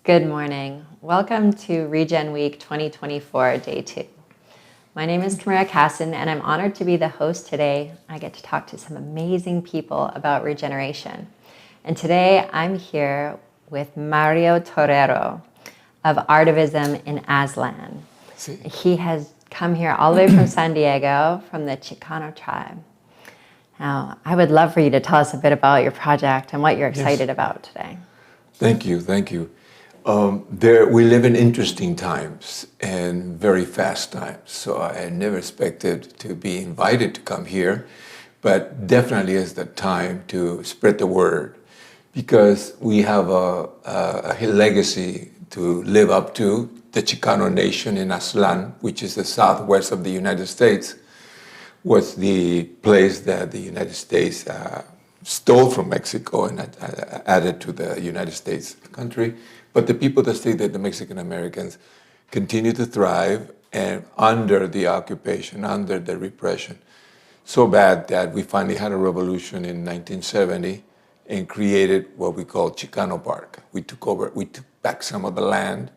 Good morning. Welcome to RegenWeek 2024, Day 2. My name is Camara Casson, and I'm honored to be the host today. I get to talk to some amazing people about regeneration. And today I'm here with Mario Torero of Artivism in Aslan. Sí. He has come here all the way from San Diego, from the Chicano tribe. Now, I would love for you to tell us a bit about your project and what you're excited about today. Thank you. We live in interesting times and very fast times. So I never expected to be invited to come here, but definitely is the time to spread the word because we have a legacy to live up to. The Chicano nation in Aztlán, which is the southwest of the United States, was the place that the United States stole from Mexico and added to the United States country. But the people that stayed there, the Mexican Americans, continue to thrive and under the occupation, under the repression. So bad that we finally had a revolution in 1970 and created what we call Chicano Park. We took back some of the land,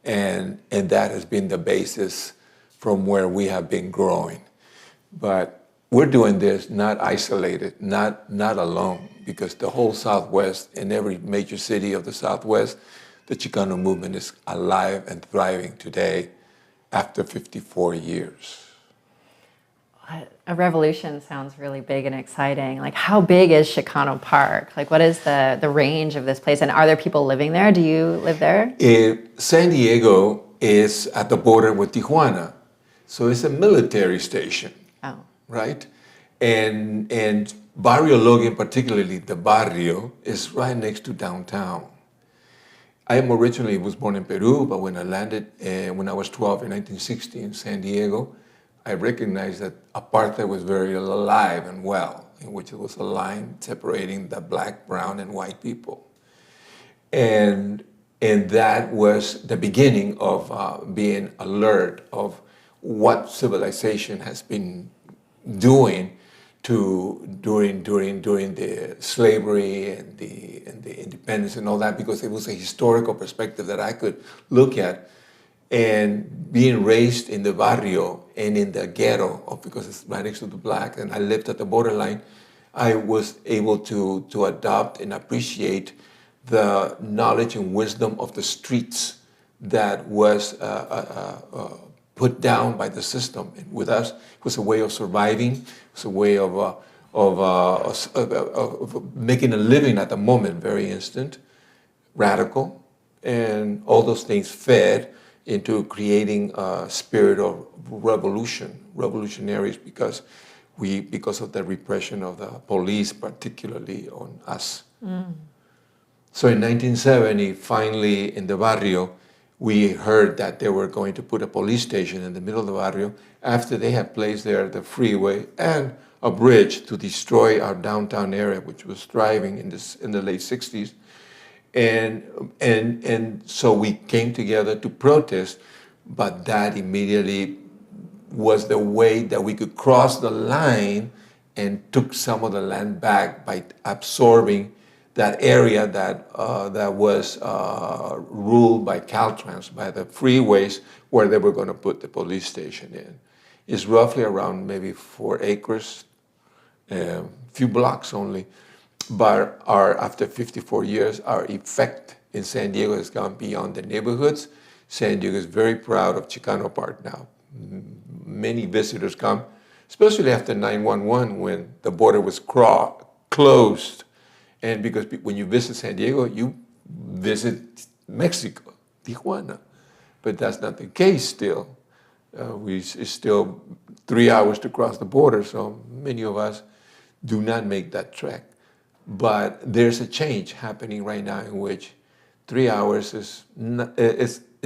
and that has been the basis from where we have been growing. But we're doing this not isolated, not alone, because the whole Southwest, in every major city of the Southwest, the Chicano movement is alive and thriving today after 54 years. A revolution sounds really big and exciting. Like, how big is Chicano Park? Like, what is the range of this place? And are there people living there? Do you live there? San Diego is at the border with Tijuana. So it's a military station. Oh. Right? And Barrio Logan, particularly the barrio, is right next to downtown. I was born in Peru, but when I landed when I was 12 in 1960 in San Diego, I recognized that apartheid was very alive and well, in which it was a line separating the black, brown, and white people. And that was the beginning of being alert of what civilization has been doing during the slavery and the independence and all that, because it was a historical perspective that I could look at. And being raised in the barrio and in the ghetto, because it's right next to the black, and I lived at the borderline, I was able to adopt and appreciate the knowledge and wisdom of the streets that was put down by the system. And with us, it was a way of surviving. It was a way of making a living at the moment, very instant, radical, and all those things fed into creating a spirit of revolutionaries, because of the repression of the police, particularly on us. So in 1970, finally in the barrio, we heard that they were going to put a police station in the middle of the barrio after they had placed there the freeway and a bridge to destroy our downtown area, which was thriving in the late 60s. And so we came together to protest, but that immediately was the way that we could cross the line and took some of the land back by absorbing that area that was ruled by Caltrans, by the freeways where they were going to put the police station in. It's roughly around maybe 4 acres, a few blocks only. But after 54 years, our effect in San Diego has gone beyond the neighborhoods. San Diego is very proud of Chicano Park now. Many visitors come, especially after 9/11 when the border was closed. And because when you visit San Diego, you visit Mexico, Tijuana. But that's not the case still. It's still 3 hours to cross the border, so many of us do not make that trek. But there's a change happening right now in which 3 hours is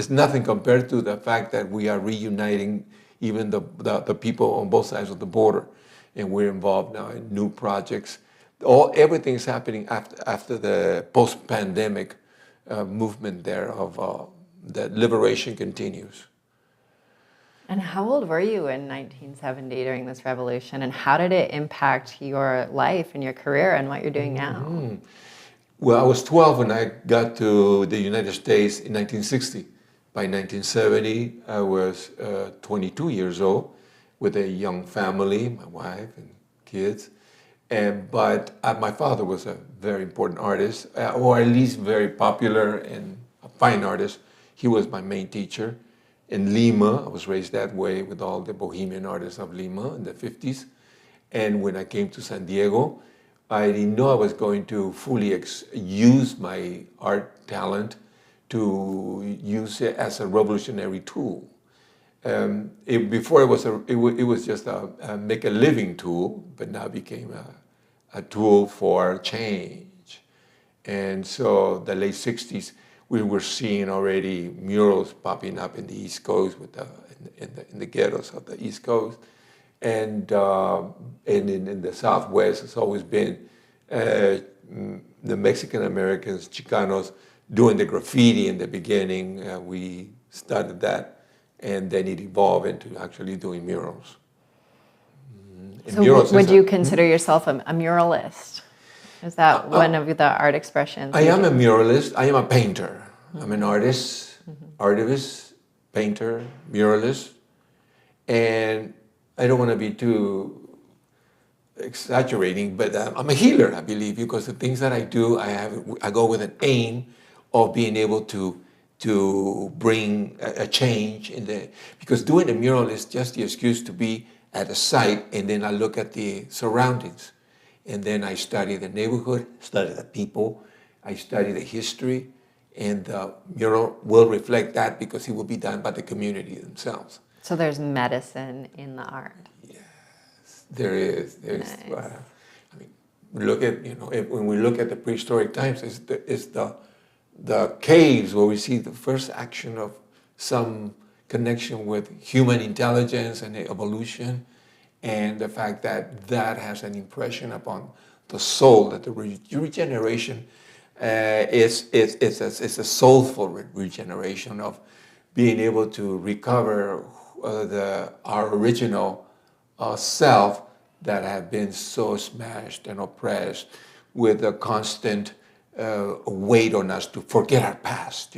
nothing compared to the fact that we are reuniting even the people on both sides of the border. And we're involved now in new projects. Everything's happening after the post-pandemic movement there of that liberation continues. And how old were you in 1970 during this revolution? And how did it impact your life and your career and what you're doing now? Well, I was 12 when I got to the United States in 1960. By 1970, I was 22 years old with a young family, my wife and kids. But my father was a very important artist, or at least very popular and a fine artist. He was my main teacher. In Lima, I was raised that way with all the bohemian artists of Lima in the 50s. And when I came to San Diego, I didn't know I was going to fully use my art talent to use it as a revolutionary tool. Before it was just a make a living tool, but now it became a tool for change. And so the late 60s, we were seeing already murals popping up in the East Coast in the ghettos of the East Coast. And in the Southwest, it's always been the Mexican Americans, Chicanos, doing the graffiti in the beginning. We started that, and then it evolved into actually doing murals. And so murals would you consider yourself a muralist? Is that one of the art expressions? I am a muralist. I am a painter. I'm an artist, artivist, painter, muralist. And I don't want to be too exaggerating, but I'm a healer, I believe, because the things that I do, I go with an aim of being able to bring a change because doing a mural is just the excuse to be at a site, and then I look at the surroundings, and then I study the neighborhood, study the people, I study the history, and the mural will reflect that because it will be done by the community themselves. So there's medicine in the art. Yes, there is. Nice. I mean, look at when we look at the prehistoric times, it's the caves where we see the first action of some connection with human intelligence and evolution, and the fact that that has an impression upon the soul. That the regeneration is a soulful regeneration of being able to recover our original self that had been so smashed and oppressed with a constant weight on us to forget our past,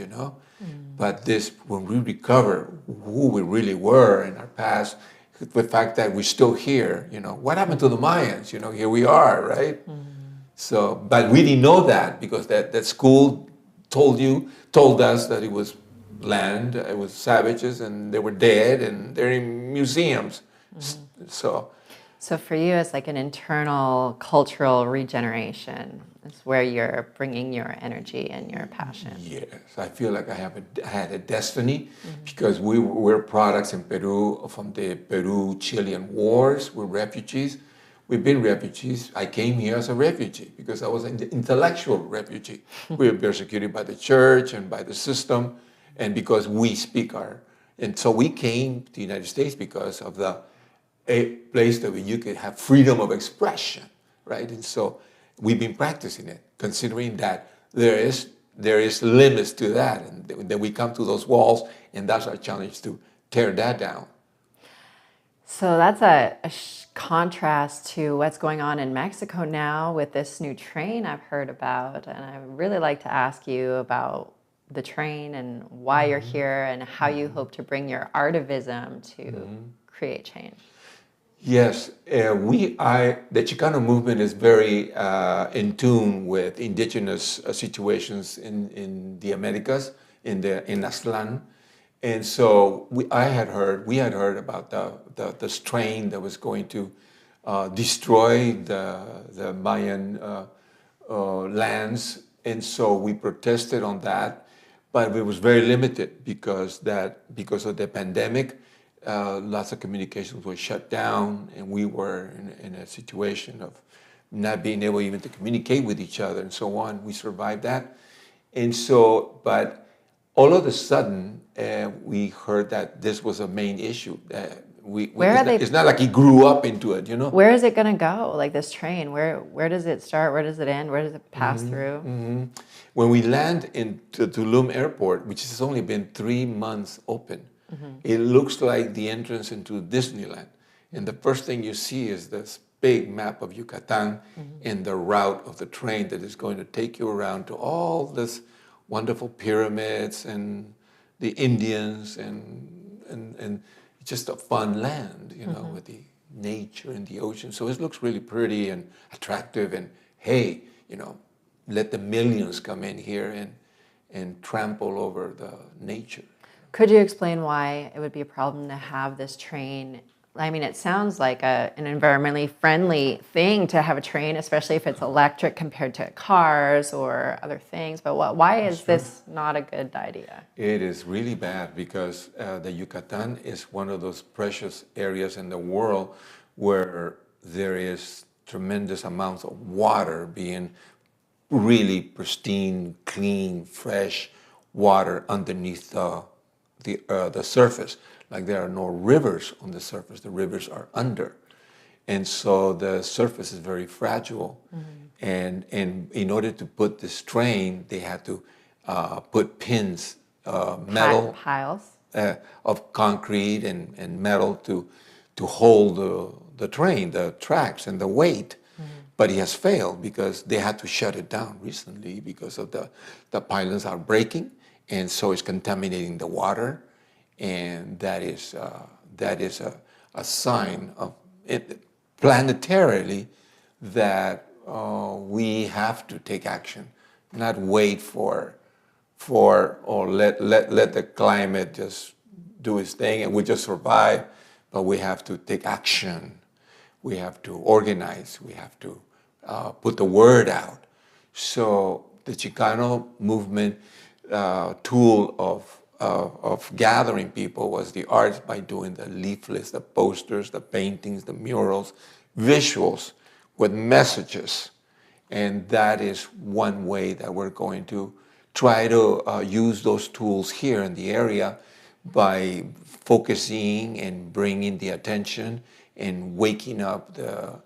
But when we recover who we really were in our past, the fact that we're still here, what happened to the Mayans? Here we are, right? So, but we didn't know that because that school told us that it was land, it was savages, and they were dead, and they're in museums. So for you, it's like an internal cultural regeneration. It's where you're bringing your energy and your passion. Yes, I feel like I had a destiny because we're products in Peru from the Peru-Chilean wars. We're refugees. We've been refugees. I came here as a refugee because I was an intellectual refugee. We were persecuted by the church and by the system, and because we speak and so we came to the United States because of a place that you could have freedom of expression, right? And so we've been practicing it, considering that there is limits to that, and then we come to those walls, and that's our challenge to tear that down. So that's a contrast to what's going on in Mexico now with this new train I've heard about, and I'd really like to ask you about the train and why you're here and how you hope to bring your artivism to create change. Yes, the Chicano movement is very in tune with indigenous situations in the Americas, in Aztlán, and so we had heard about the strain that was going to destroy the Mayan lands, and so we protested on that, but it was very limited because of the pandemic. Lots of communications were shut down, and we were in a situation of not being able even to communicate with each other and so on. We survived that. And so, but all of a sudden, we heard that this was a main issue. It's not like he grew up into it, Where is it going to go, like this train? Where does it start? Where does it end? Where does it pass through? When we land in Tulum Airport, which has only been 3 months open, it looks like the entrance into Disneyland. And the first thing you see is this big map of Yucatan and the route of the train that is going to take you around to all this wonderful pyramids and the Indians and just a fun land, you know, with the nature and the ocean. So it looks really pretty and attractive. And hey, you know, let the millions come in here and trample over the nature. Could you explain why it would be a problem to have this train? I mean, it sounds like an environmentally friendly thing to have a train, especially if it's electric compared to cars or other things. But why is this not a good idea? It is really bad because the Yucatan is one of those precious areas in the world where there is tremendous amounts of water being really pristine, clean, fresh water underneath the surface. Like there are no rivers on the surface, the rivers are under. And so the surface is very fragile. And in order to put this train, they had to put pins, metal, Piles. of concrete and metal to hold the train, the tracks and the weight. But it has failed because they had to shut it down recently because of the pylons are breaking, and so it's contaminating the water. And that is a sign of it planetarily that we have to take action, not wait for or let the climate just do its thing and we just survive, but we have to take action. We have to organize. We have to put the word out. So the Chicano movement tool of gathering people was the arts by doing the leaflets, the posters, the paintings, the murals, visuals with messages. And that is one way that we're going to try to use those tools here in the area by focusing and bringing the attention and waking up the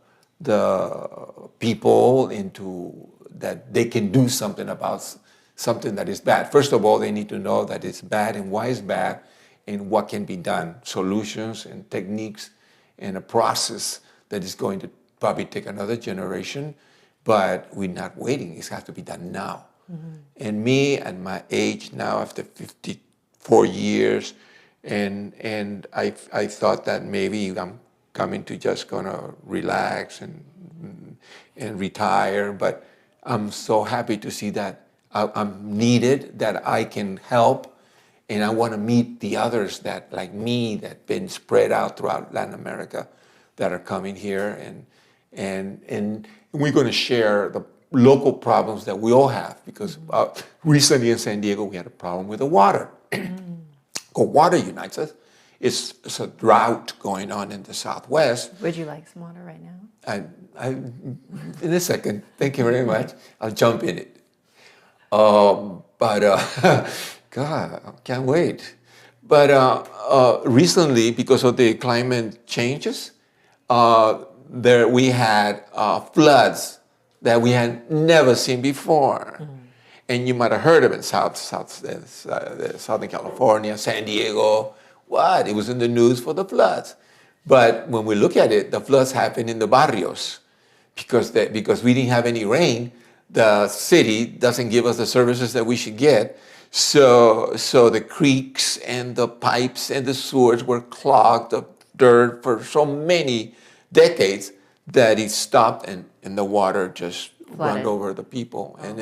people into that they can do something about something that is bad. First of all, they need to know that it's bad and why it's bad and what can be done, solutions and techniques and a process that is going to probably take another generation, but we're not waiting. It has to be done now. And me at my age now, after 54 years, and I thought that maybe I'm coming to just gonna relax and retire, but I'm so happy to see that I'm needed, that I can help, and I want to meet the others that, like me, that been spread out throughout Latin America, that are coming here, and we're going to share the local problems that we all have, because recently in San Diego we had a problem with the water. Because water unites us. It's a drought going on in the Southwest. Would you like some water right now? In a second. Thank you very much. I'll jump in it. But God, I can't wait. But recently, because of the climate changes, there we had floods that we had never seen before. And you might have heard of it, Southern California, San Diego. What? It was in the news for the floods. But when we look at it, the floods happened in the barrios because we didn't have any rain. The city doesn't give us the services that we should get. So the creeks and the pipes and the sewers were clogged of dirt for so many decades that it stopped and the water just Flooded. run over the people. And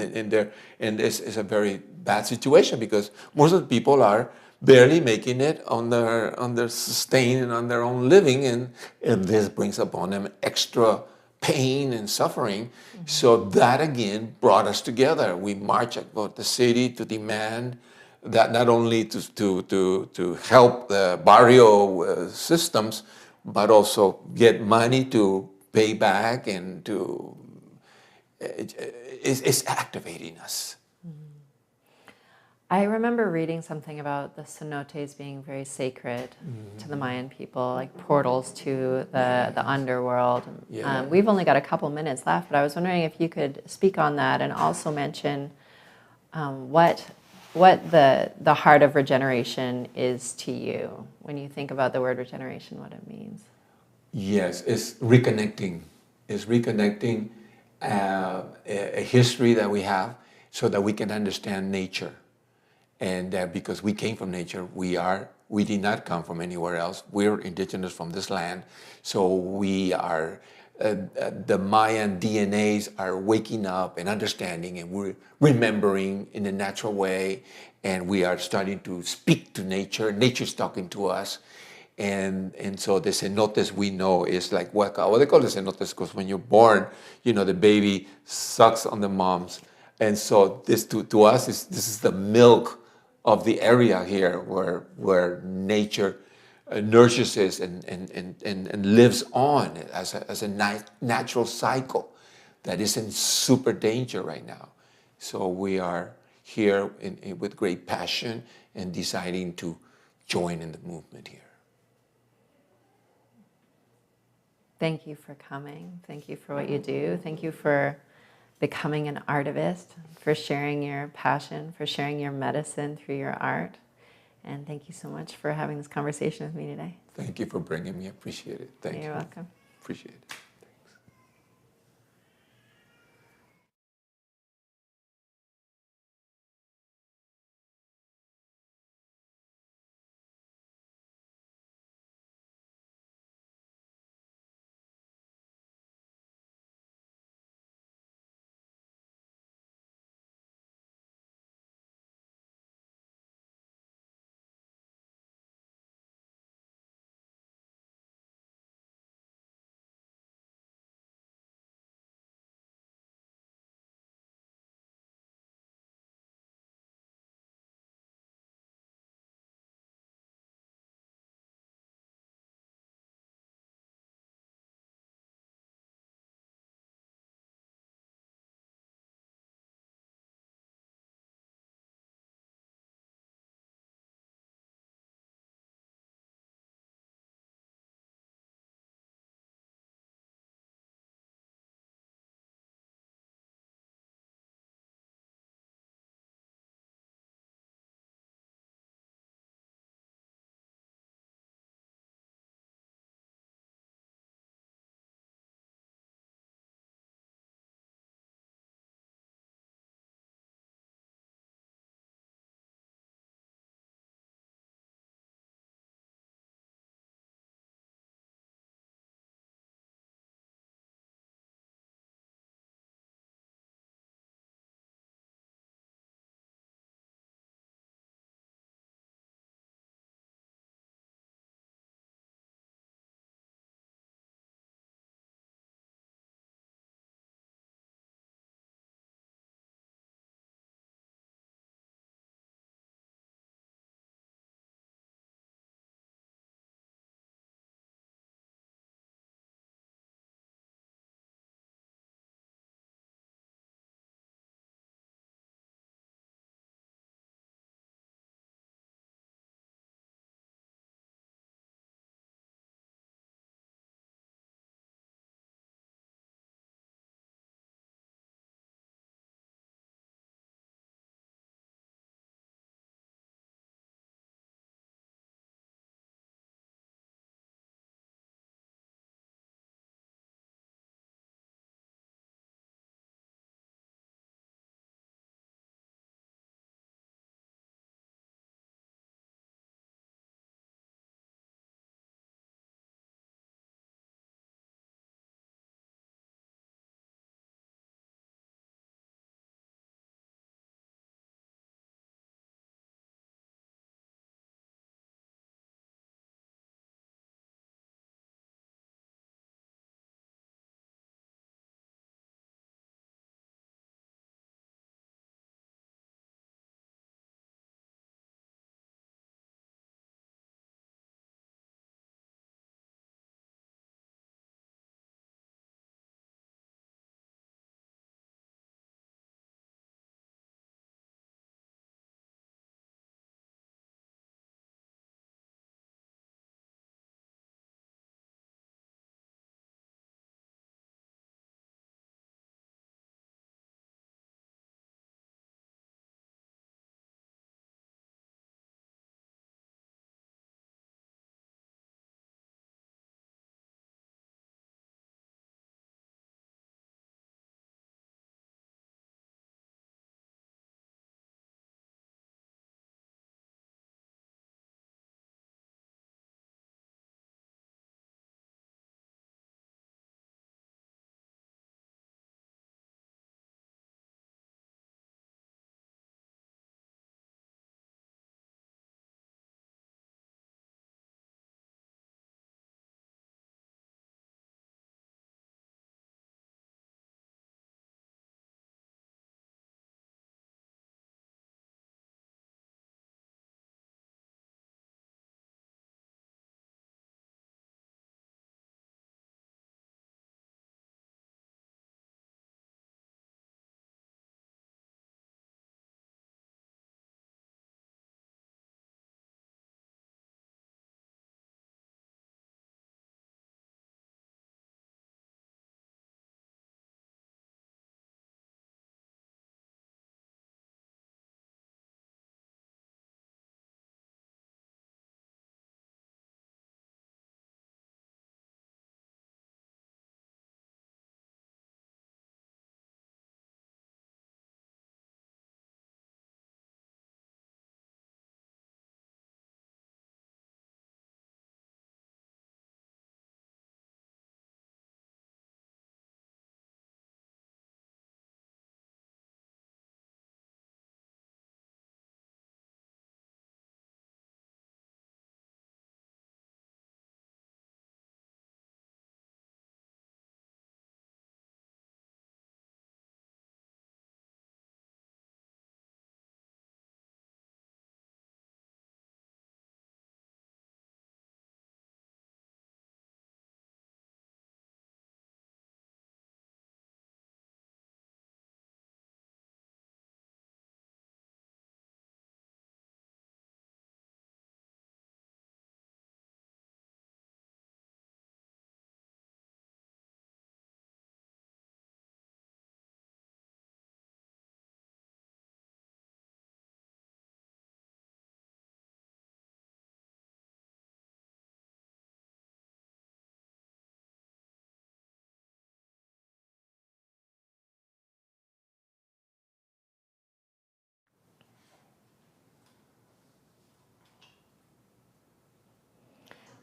this is a very bad situation because most of the people are barely making it on their sustain and on their own living, and this brings upon them extra pain and suffering. So that again brought us together. We marched about the city to demand that not only to help the barrio systems, but also get money to pay back and to it's activating us. I remember reading something about the cenotes being very sacred to the Mayan people, like portals to the underworld. Yeah. We've only got a couple minutes left, but I was wondering if you could speak on that and also mention what the heart of regeneration is to you when you think about the word regeneration, what it means. Yes, it's reconnecting is reconnecting a history that we have so that we can understand nature. And because we came from nature, we did not come from anywhere else. We're indigenous from this land. So we are, the Mayan DNAs are waking up and understanding, and we're remembering in a natural way. And we are starting to speak to nature. Nature's talking to us. And so the cenotes we know is like what they call the cenotes, because when you're born, the baby sucks on the moms. And so this to us this is the milk of the area here where nature nourishes us and lives on as a natural cycle that is in super danger right now. So we are here with great passion and deciding to join in the movement here. Thank you for coming. Thank you for what you do. Thank you for becoming an artivist, for sharing your passion, for sharing your medicine through your art. And thank you so much for having this conversation with me today. Thank you for bringing me. I appreciate it. Thank you. You're welcome. Appreciate it.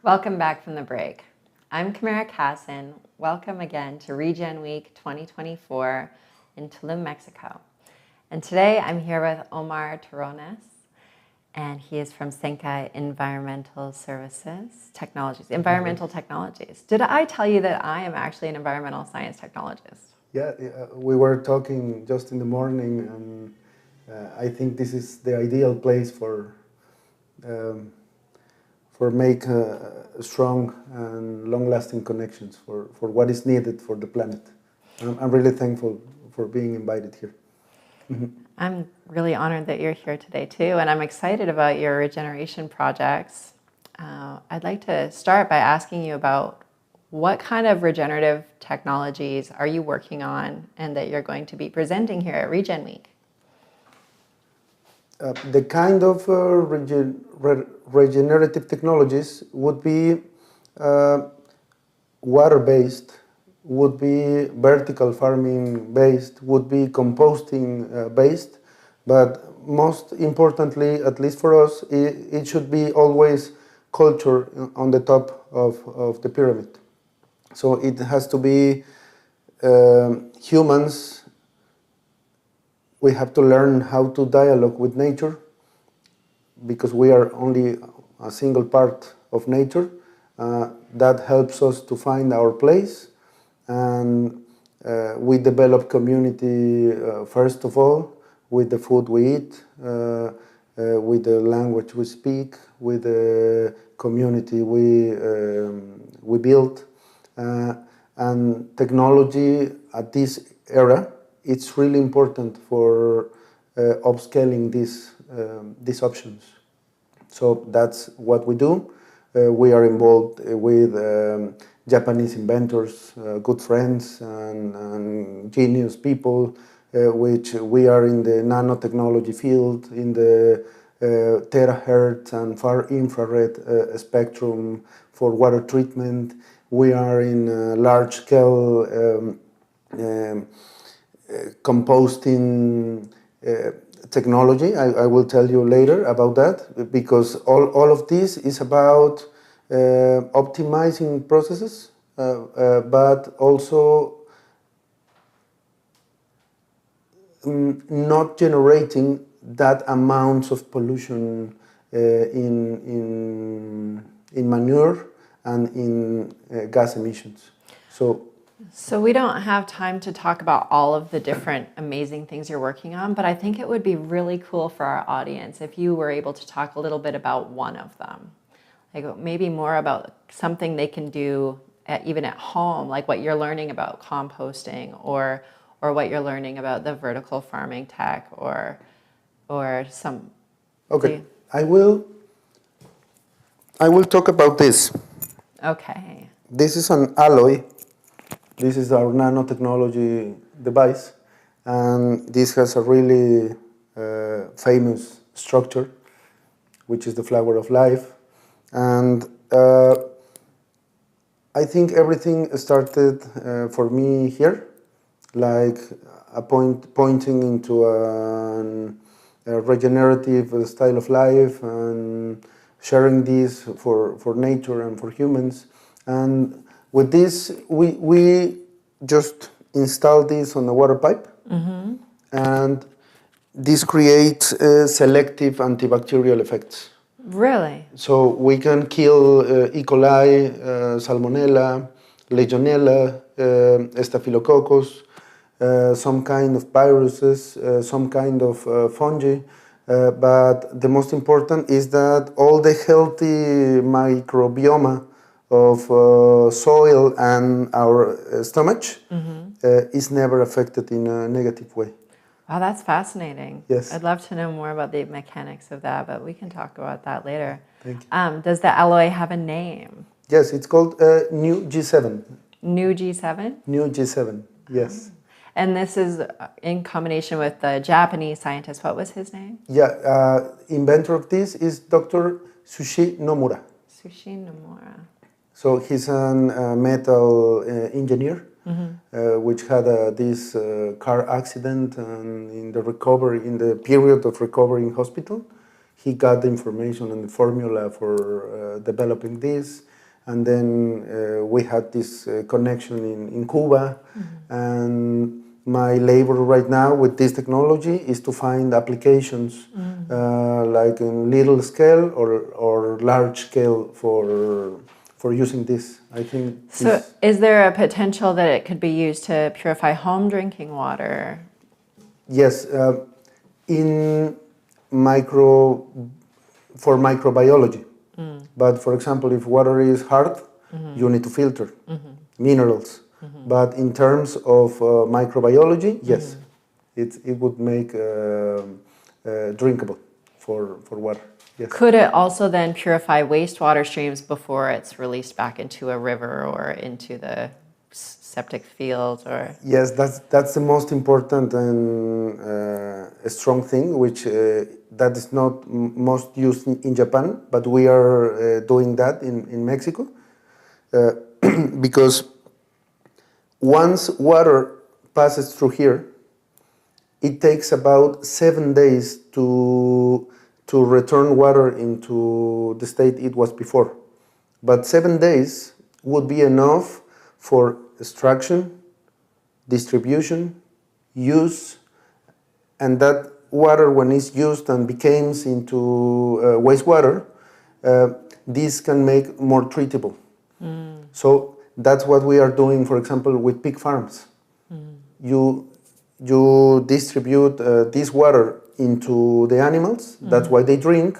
Welcome back from the break. I'm Camara Casson. Welcome again to RegenWeek 2024 in Tulum, Mexico. And today I'm here with Omar Terrones, and he is from Senka Environmental Technologies. Did I tell you that I am actually an environmental science technologist? Yeah, we were talking just in the morning, and I think this is the ideal place for make strong and long-lasting connections for what is needed for the planet. I'm really thankful for being invited here. I'm really honored that you're here today too, and I'm excited about your regeneration projects. I'd like to start by asking you about what kind of regenerative technologies are you working on and that you're going to be presenting here at RegenWeek? The kind of regenerative technologies would be water-based, would be vertical farming based, would be composting based, but most importantly, at least for us, it should be always culture on the top of the pyramid. So it has to be humans. We have to learn how to dialogue with nature, because we are only a single part of nature. That helps us to find our place, and we develop community first of all with the food we eat, with the language we speak, with the community we build, and technology at this era, it's really important for upscaling these options. So that's what we do. We are involved with Japanese inventors, good friends and genius people, which we are in the nanotechnology field, in the terahertz and far infrared spectrum for water treatment. We are in large-scale composting technology. I will tell you later about that, because all of this is about optimizing processes, but also not generating that amount of pollution in manure and in gas emissions. So we don't have time to talk about all of the different amazing things you're working on, but I think it would be really cool for our audience if you were able to talk a little bit about one of them. Like maybe more about something they can do even at home, like what you're learning about composting or what you're learning about the vertical farming tech or some... Okay, I will talk about this. Okay. This is an alloy. This is our nanotechnology device, and this has a really famous structure, which is the flower of life. And I think everything started for me here, like pointing into a regenerative style of life and sharing this for nature and for humans. And with this, we just install this on a water pipe, and this creates selective antibacterial effects. Really? So we can kill E. coli, Salmonella, Legionella, Staphylococcus, some kind of viruses, some kind of fungi. But the most important is that all the healthy microbiome of soil and our stomach is never affected in a negative way. Wow, that's fascinating. Yes. I'd love to know more about the mechanics of that, but we can talk about that later. Thank you. Does the alloy have a name? Yes, it's called New G7. New G7? New G7, yes. And this is in combination with the Japanese scientist. What was his name? Yeah, inventor of this is Dr. Sushi Nomura. Sushi Nomura. So he's a metal engineer, which had this car accident, and in the period of recovery in hospital, he got the information and the formula for developing this. And then we had this connection in Cuba, and my labor right now with this technology is to find applications like in little scale or large scale for using this. I think. So, is there a potential that it could be used to purify home drinking water? Yes, in for microbiology. But for example, if water is hard, you need to filter minerals. But in terms of microbiology, yes, it would make drinkable for water. Yes. Could it also then purify wastewater streams before it's released back into a river or into the septic fields? Or yes, that's the most important and strong thing, which that is not most used in Japan, but we are doing that in Mexico, because once water passes through here, it takes about 7 days to return water into the state it was before. But 7 days would be enough for extraction, distribution, use, and that water, when it's used and becomes into wastewater, this can make more treatable. So that's what we are doing, for example, with pig farms. You distribute this water into the animals. That's why they drink.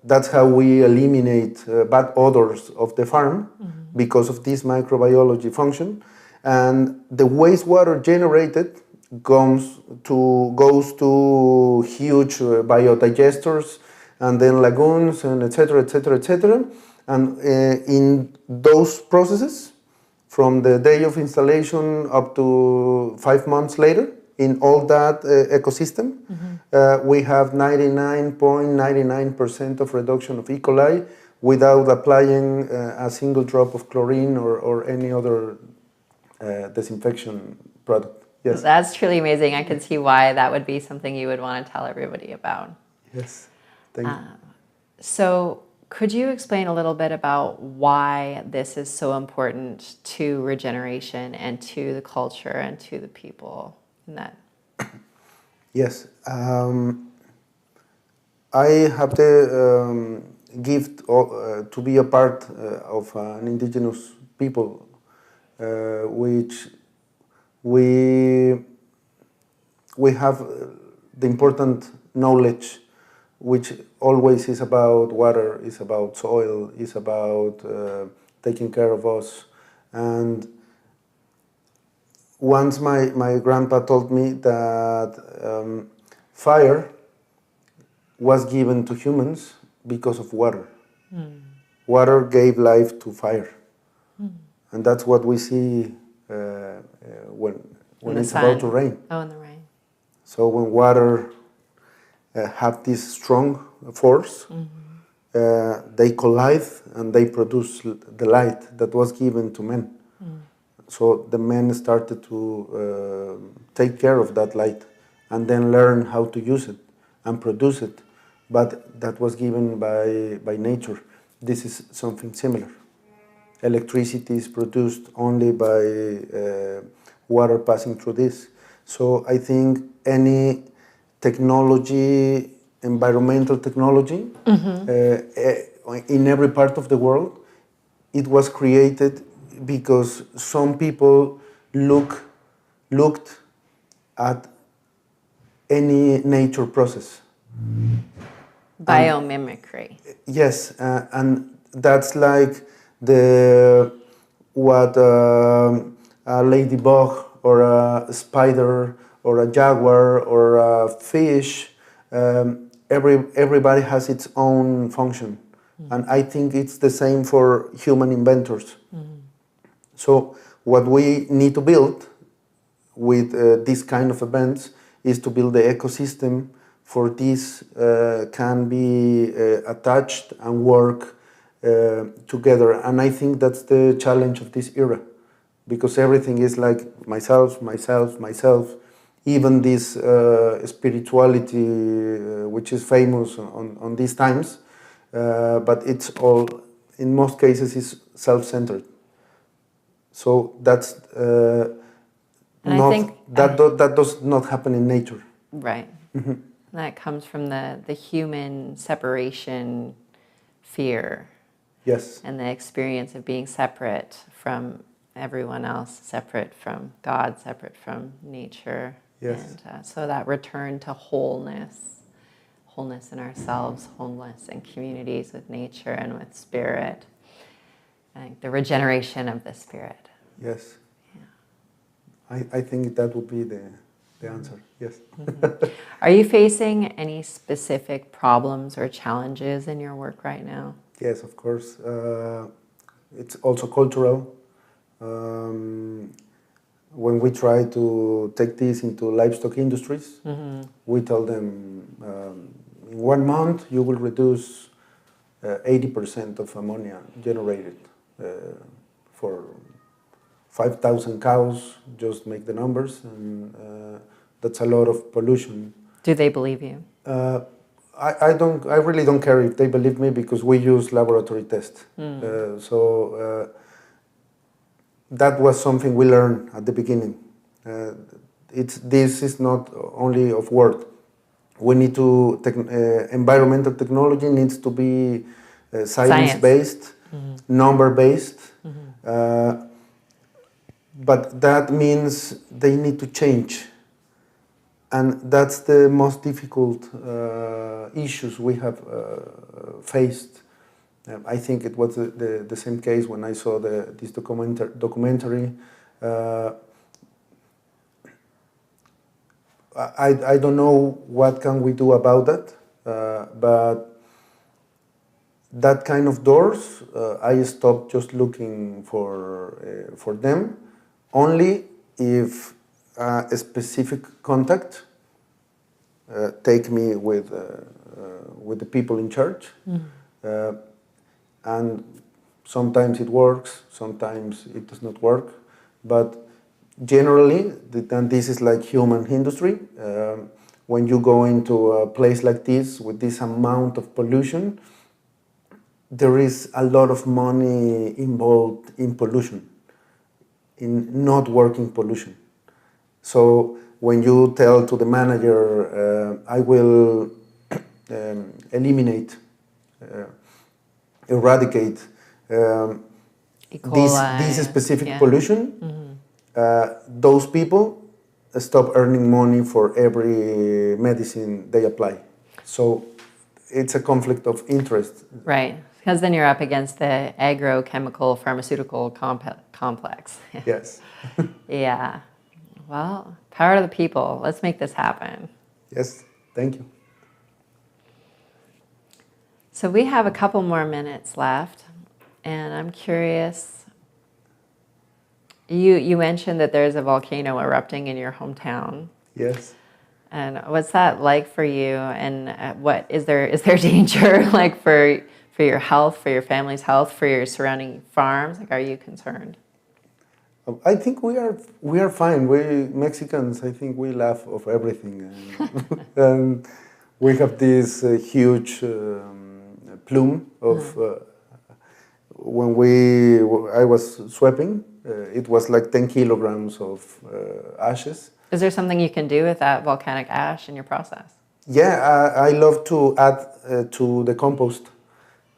That's how we eliminate bad odors of the farm because of this microbiology function. And the wastewater generated goes to huge biodigesters and then lagoons and etc., etc., etc. And in those processes, from the day of installation up to 5 months later, in all that ecosystem, we have 99.99% of reduction of E. coli without applying a single drop of chlorine or any other disinfection product. Yes. That's truly amazing. I can see why that would be something you would want to tell everybody about. Yes, thank you. So could you explain a little bit about why this is so important to regeneration and to the culture and to the people in that? Yes. I have the gift to be a part of an indigenous people, which we have the important knowledge, which always is about water, is about soil, is about taking care of us. And once my grandpa told me that fire was given to humans because of water. Water gave life to fire. And that's what we see when it's about to rain. Oh, in the rain. So when water have this strong force, they collide and they produce the light that was given to men. So the men started to take care of that light and then learn how to use it and produce it. But that was given by nature. This is something similar. Electricity is produced only by water passing through this. So I think any technology, environmental technology, in every part of the world, it was created because some people looked at any nature process. Biomimicry. Yes, and that's like what a ladybug or a spider or a jaguar or a fish, everybody has its own function. And I think it's the same for human inventors. So what we need to build with this kind of events is to build the ecosystem for this can be attached and work together. And I think that's the challenge of this era, because everything is like myself. Even this spirituality, which is famous on these times, but it's all in most cases is self-centered. So that's And not I think that does not happen in nature. right. That comes from the human separation fear Yes. and the experience of being separate from everyone else, separate from God, separate from nature. Yes. And so that return to wholeness in ourselves, wholeness in communities with nature and with spirit. I think the regeneration of the spirit. Yes. Yeah. I think that would be the answer. Yes. Are you facing any specific problems or challenges in your work right now? Yes, of course. It's also cultural. When we try to take this into livestock industries, we tell them in 1 month you will reduce 80% of ammonia generated for 5,000 cows. Just make the numbers, and that's a lot of pollution. Do they believe you? I really don't care if they believe me, because we use laboratory tests. So that was something we learned at the beginning. This is not only of word. We need to environmental technology needs to be science-based, number-based. But that means they need to change. And that's the most difficult issues we have faced. I think it was the same case when I saw this documentary. I don't know what can we do about that, but that kind of doors, I stopped just looking for them, only if a specific contact take me with the people in charge. And sometimes it works, sometimes it does not work. But generally, and this is like human industry, when you go into a place like this with this amount of pollution, there is a lot of money involved in pollution, in not working pollution. So when you tell to the manager, I will eliminate, eradicate this specific pollution, those people stop earning money for every medicine they apply. So it's a conflict of interest. Right, because then you're up against the agrochemical pharmaceutical complex. Yes. Yeah. Well, power to the people. Let's make this happen. Yes, thank you. So we have a couple more minutes left, and I'm curious. You mentioned that there's a volcano erupting in your hometown. Yes. And what's that like for you? And what is there danger like for your health, for your family's health, for your surrounding farms? Like, are you concerned? I think we are fine. We Mexicans, I think we laugh of everything, and we have this huge plume of when I was sweeping. It was like 10 kilograms of ashes. Is there something you can do with that volcanic ash in your process? Yeah, I love to add to the compost,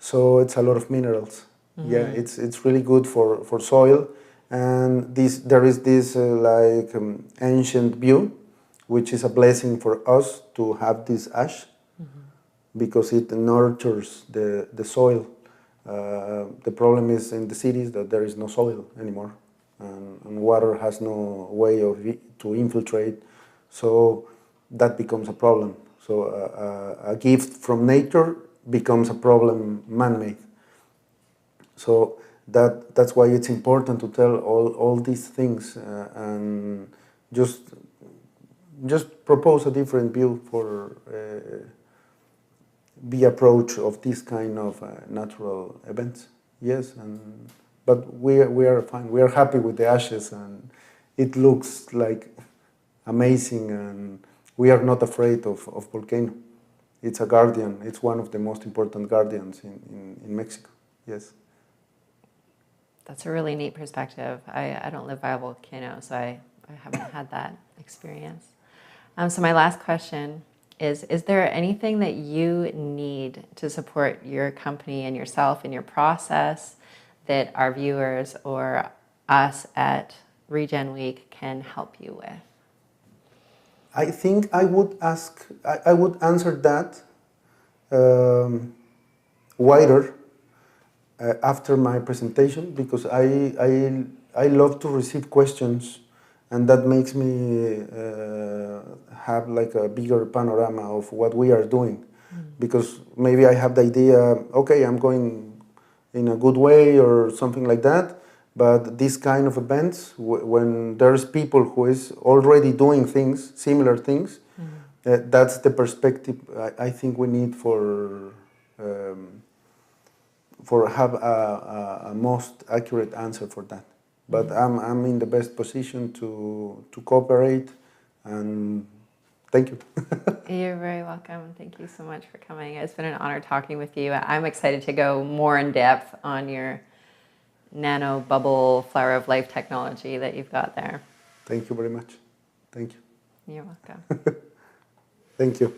so it's a lot of minerals. Yeah, it's really good for soil. And there is this ancient view, which is a blessing for us to have this ash, because it nurtures the soil. The problem is in the cities that there is no soil anymore, and water has no way to infiltrate, so that becomes a problem. So a gift from nature becomes a problem man-made. So that's why it's important to tell all these things, and just propose a different view for the approach of this kind of natural events. Yes, but we are fine. We are happy with the ashes, and it looks like amazing, and we are not afraid of volcano. It's a guardian. It's one of the most important guardians in Mexico. Yes. That's a really neat perspective. I don't live by a volcano, so I haven't had that experience. So my last question is there anything that you need to support your company and yourself in your process that our viewers or us at RegenWeek can help you with? I think I would answer that wider after my presentation, because I love to receive questions, and that makes me have like a bigger panorama of what we are doing. Because maybe I have the idea, okay, I'm going in a good way or something like that, but these kind of events, when there's people who is already doing things, similar things, that's the perspective I think we need for have a most accurate answer for that. But I'm in the best position to cooperate, and thank you. You're very welcome. Thank you so much for coming. It's been an honor talking with you. I'm excited to go more in depth on your nano bubble flower of life technology that you've got there. Thank you very much. Thank you. You're welcome. Thank you.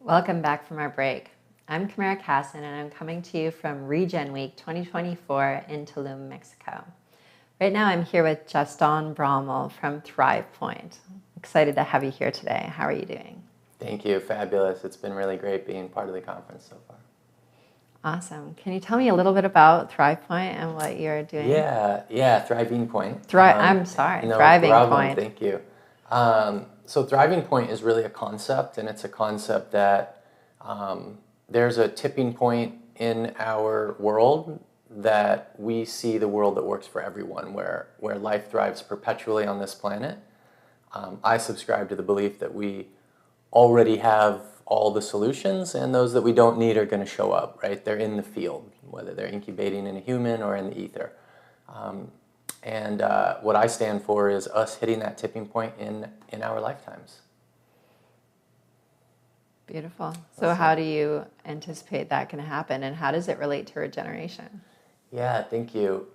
Welcome back from our break. I'm Camara Casson, and I'm coming to you from RegenWeek 2024 in Tulum, Mexico. Right now, I'm here with Juston Brommel from Thrive Point. Excited to have you here today. How are you doing? Thank you. Fabulous. It's been really great being part of the conference so far. Awesome. Can you tell me a little bit about Thrive Point and what you're doing? Yeah, Thriving Point. I'm sorry, No Thriving problem. Point. Thank you. So Thriving Point is really a concept, and it's a concept that there's a tipping point in our world that we see the world that works for everyone, where life thrives perpetually on this planet. I subscribe to the belief that we already have all the solutions, and those that we don't need are going to show up, right? They're in the field, whether they're incubating in a human or in the ether. And what I stand for is us hitting that tipping point in our lifetimes. Beautiful. So how do you anticipate that can happen, and how does it relate to regeneration? Yeah, thank you.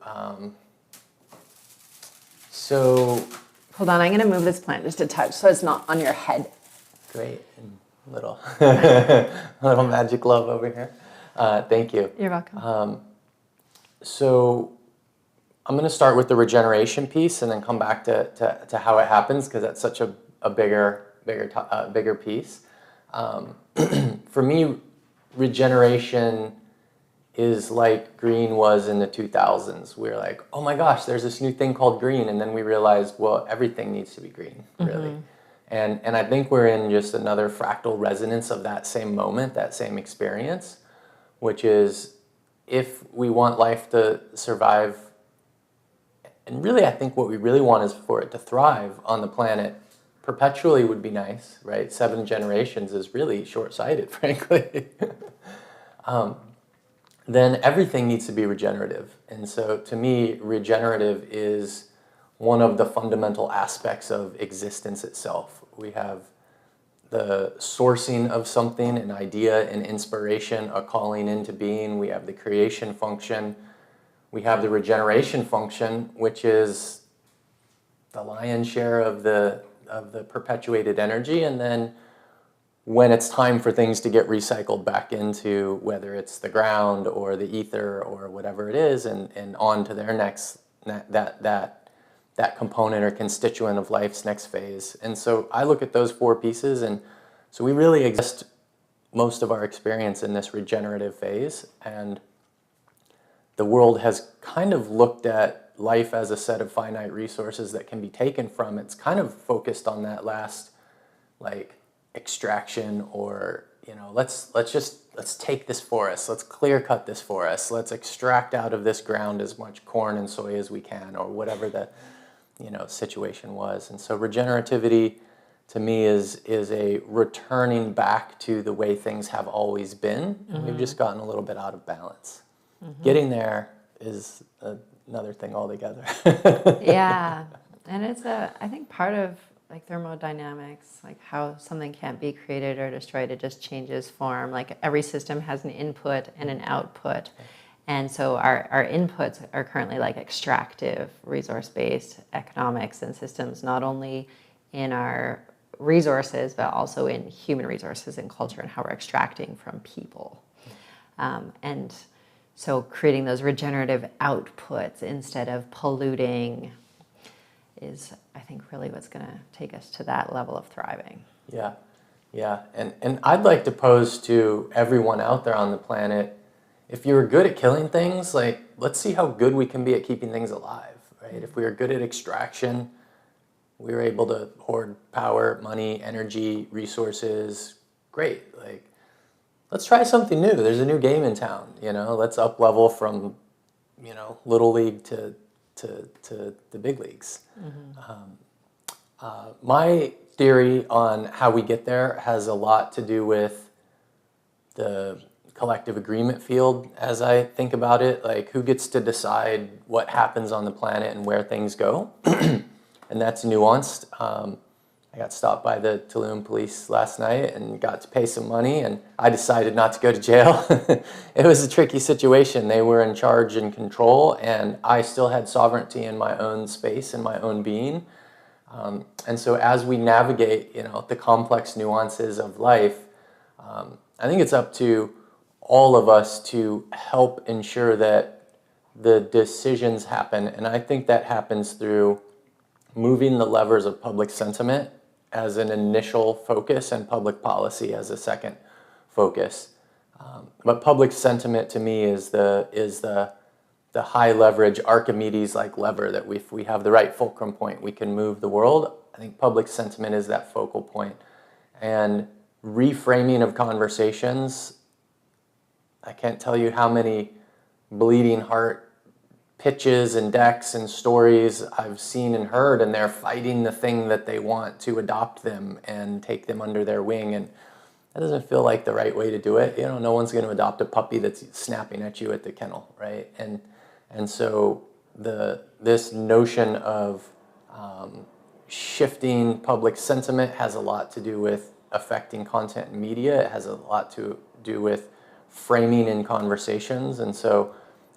So... Hold on, I'm going to move this plant just a touch so it's not on your head. Great. And little magic love over here. Thank you. You're welcome. So I'm going to start with the regeneration piece and then come back to how it happens, because that's such a bigger piece. For me, regeneration is like green was in the 2000s. We were like, oh my gosh, there's this new thing called green. And then we realized, well, everything needs to be green, really. Mm-hmm. And I think we're in just another fractal resonance of that same moment, that same experience, which is if we want life to survive, and really I think what we really want is for it to thrive on the planet perpetually would be nice, right? 7 generations is really short-sighted, frankly. Then everything needs to be regenerative. And so to me, regenerative is one of the fundamental aspects of existence itself. We have the sourcing of something, an idea, an inspiration, a calling into being. We have the creation function. We have the regeneration function, which is the lion's share of the perpetuated energy. And then when it's time for things to get recycled back into, whether it's the ground or the ether or whatever it is, and on to their next, that component or constituent of life's next phase. And so I look at those 4 pieces, and so we really exist most of our experience in this regenerative phase, and the world has kind of looked at life as a set of finite resources that can be taken from. It's kind of focused on that last, like, extraction, or let's take this forest, let's clear cut this forest, let's extract out of this ground as much corn and soy as we can, or whatever the situation was. And so regenerativity to me is a returning back to the way things have always been. Mm-hmm. We've just gotten a little bit out of balance. Mm-hmm. Getting there is another thing altogether. Yeah, and it's I think part of like thermodynamics, like how something can't be created or destroyed, it just changes form. Like every system has an input and an output. And so our inputs are currently like extractive, resource-based economics and systems, not only in our resources, but also in human resources and culture and how we're extracting from people. And so creating those regenerative outputs instead of polluting is, I think, really what's going to take us to that level of thriving. Yeah. And I'd like to pose to everyone out there on the planet, if you were good at killing things, like, let's see how good we can be at keeping things alive, right? If we were good at extraction, we were able to hoard power, money, energy, resources, great. Like, let's try something new. There's a new game in town, let's up level from, little league to the big leagues. Mm-hmm. My theory on how we get there has a lot to do with the collective agreement field, as I think about it. Like, who gets to decide what happens on the planet and where things go? And that's nuanced. I got stopped by the Tulum police last night and got to pay some money, and I decided not to go to jail. It was a tricky situation. They were in charge and control, and I still had sovereignty in my own space and my own being. And so as we navigate, the complex nuances of life, I think it's up to all of us to help ensure that the decisions happen, and I think that happens through moving the levers of public sentiment as an initial focus and public policy as a second focus. But public sentiment to me is the high leverage Archimedes-like lever that if we have the right fulcrum point, we can move the world. I think public sentiment is that focal point. And reframing of conversations, I can't tell you how many bleeding heart pitches and decks and stories I've seen and heard, and they're fighting the thing that they want to adopt them and take them under their wing. And that doesn't feel like the right way to do it. You know, no one's going to adopt a puppy that's snapping at you at the kennel, right? And so this notion of shifting public sentiment has a lot to do with affecting content and media. It has a lot to do with framing in conversations. And so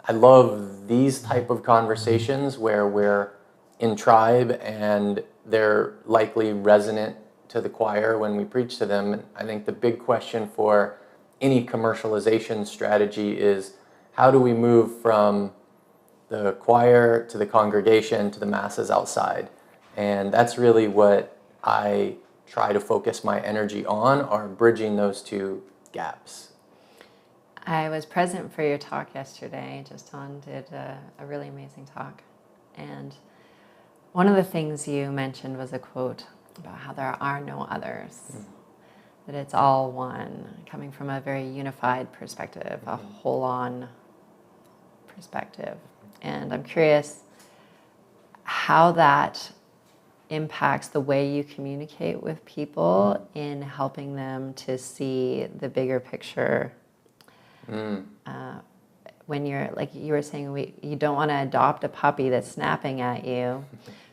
I love these type of conversations where we're in tribe and they're likely resonant to the choir when we preach to them. And I think the big question for any commercialization strategy is, how do we move from the choir to the congregation to the masses outside? And that's really what I try to focus my energy on, are bridging those two gaps. I was present for your talk yesterday. Juston did a really amazing talk. And one of the things you mentioned was a quote about how there are no others, that it's all one, coming from a very unified perspective, a whole-on perspective. And I'm curious how that impacts the way you communicate with people in helping them to see the bigger picture. When you're, like you were saying, you don't want to adopt a puppy that's snapping at you.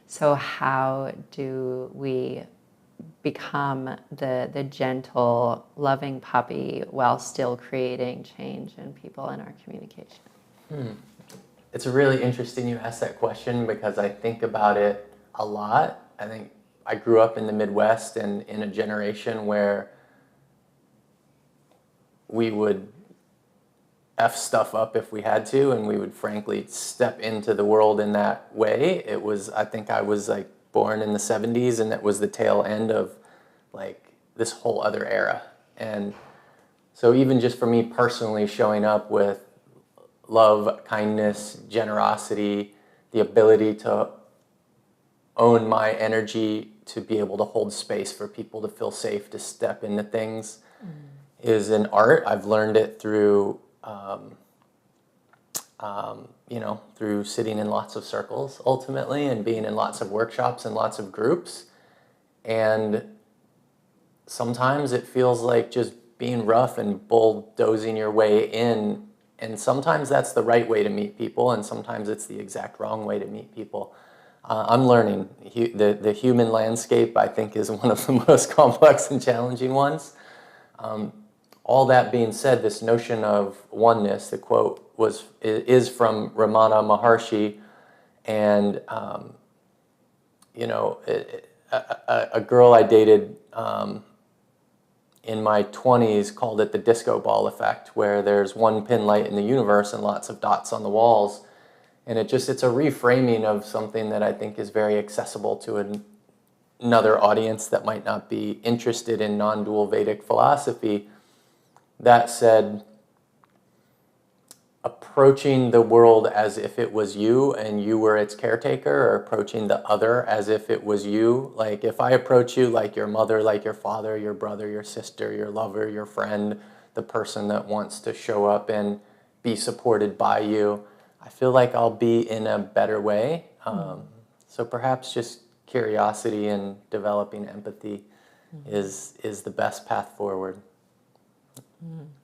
So how do we become the gentle, loving puppy while still creating change in people in our communication? It's really interesting you asked that question, because I think about it a lot. I think I grew up in the Midwest and in a generation where we would F stuff up if we had to, and we would frankly step into the world in that way. It was, I think I was like born in the 70s, and it was the tail end of like this whole other era. And so even just for me personally, showing up with love, kindness, generosity, the ability to own my energy, to be able to hold space for people to feel safe, to step into things, is an art. I've learned it through through sitting in lots of circles ultimately, and being in lots of workshops and lots of groups. And sometimes it feels like just being rough and bulldozing your way in. And sometimes that's the right way to meet people, and sometimes it's the exact wrong way to meet people. I'm learning. The human landscape, I think, is one of the most complex and challenging ones. All that being said, this notion of oneness, the quote is from Ramana Maharshi, and a girl I dated in my 20s called it the disco ball effect, where there's one pin light in the universe and lots of dots on the walls, and it's a reframing of something that I think is very accessible to another audience that might not be interested in non-dual Vedic philosophy. That said, approaching the world as if it was you and you were its caretaker, or approaching the other as if it was you. Like if I approach you like your mother, like your father, your brother, your sister, your lover, your friend, the person that wants to show up and be supported by you, I feel like I'll be in a better way. So perhaps just curiosity and developing empathy is the best path forward.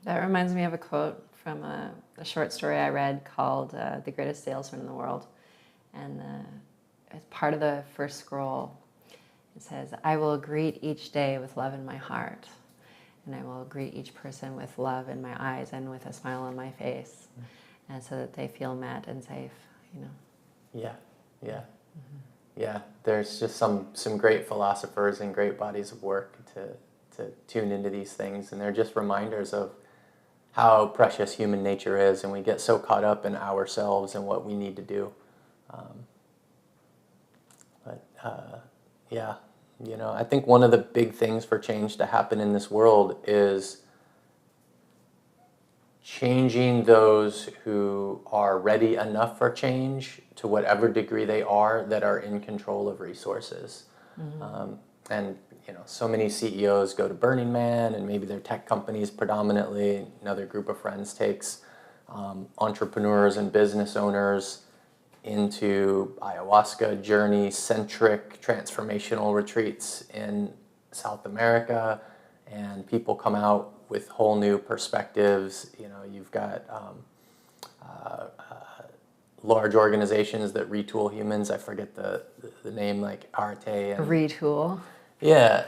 That reminds me of a quote from a short story I read called The Greatest Salesman in the World. And as part of the first scroll, it says, "I will greet each day with love in my heart. And I will greet each person with love in my eyes and with a smile on my face." And so that they feel met and safe, Yeah. Yeah, there's just some great philosophers and great bodies of work to to tune into these things, and they're just reminders of how precious human nature is, and we get so caught up in ourselves and what we need to do. Yeah, you know, I think one of the big things for change to happen in this world is changing those who are ready enough for change to whatever degree they are that are in control of resources. And you know, so many CEOs go to Burning Man, and maybe their tech companies predominantly. Another group of friends takes entrepreneurs and business owners into ayahuasca journey-centric transformational retreats in South America, and people come out with whole new perspectives. You know, you've got large organizations that retool humans. I forget the name, like Arte. And, Retool. yeah,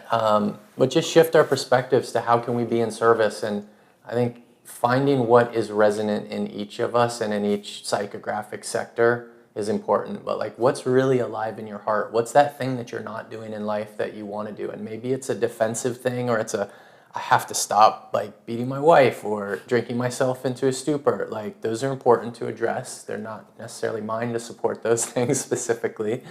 but just shift our perspectives to how can we be in service. And I think finding what is resonant in each of us and in each psychographic sector is important. But like, what's really alive in your heart? What's that thing that you're not doing in life that you want to do? And maybe it's a defensive thing, or it's I have to stop like beating my wife or drinking myself into a stupor. Like, those are important to address. They're not necessarily mine to support those things specifically.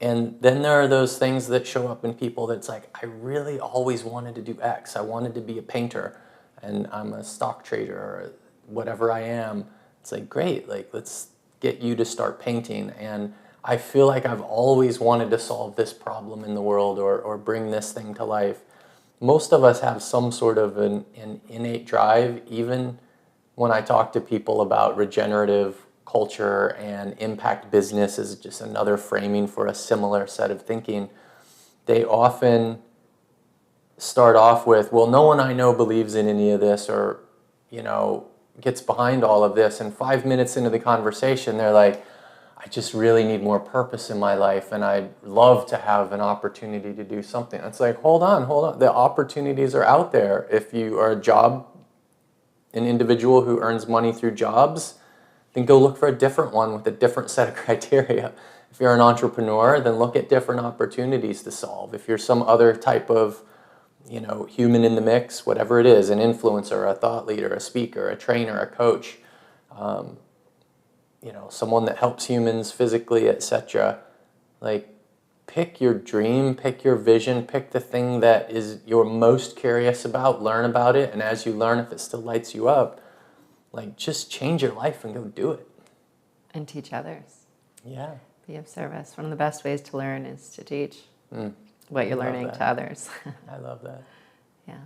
And then there are those things that show up in people that's like, I really always wanted to do X. I wanted to be a painter, and I'm a stock trader or whatever I am. It's like, great, like, let's get you to start painting. And I feel like I've always wanted to solve this problem in the world, or bring this thing to life. Most of us have some sort of an innate drive. Even when I talk to people about regenerative culture and impact business is just another framing for a similar set of thinking, they often start off with, well, no one I know believes in any of this, or, you know, gets behind all of this. And 5 minutes into the conversation, they're like, I just really need more purpose in my life, and I'd love to have an opportunity to do something. It's like, hold on. The opportunities are out there. If you are an individual who earns money through jobs, then go look for a different one with a different set of criteria. If you're an entrepreneur, then look at different opportunities to solve. If you're some other type of, you know, human in the mix, whatever it is, an influencer, a thought leader, a speaker, a trainer, a coach, you know, someone that helps humans physically, etc. Like, pick your dream, pick your vision, pick the thing that is you're most curious about, learn about it, and as you learn, if it still lights you up, like, just change your life and go do it. And teach others. Yeah. Be of service. One of the best ways to learn is to teach what you're learning to others. I love that. Yeah.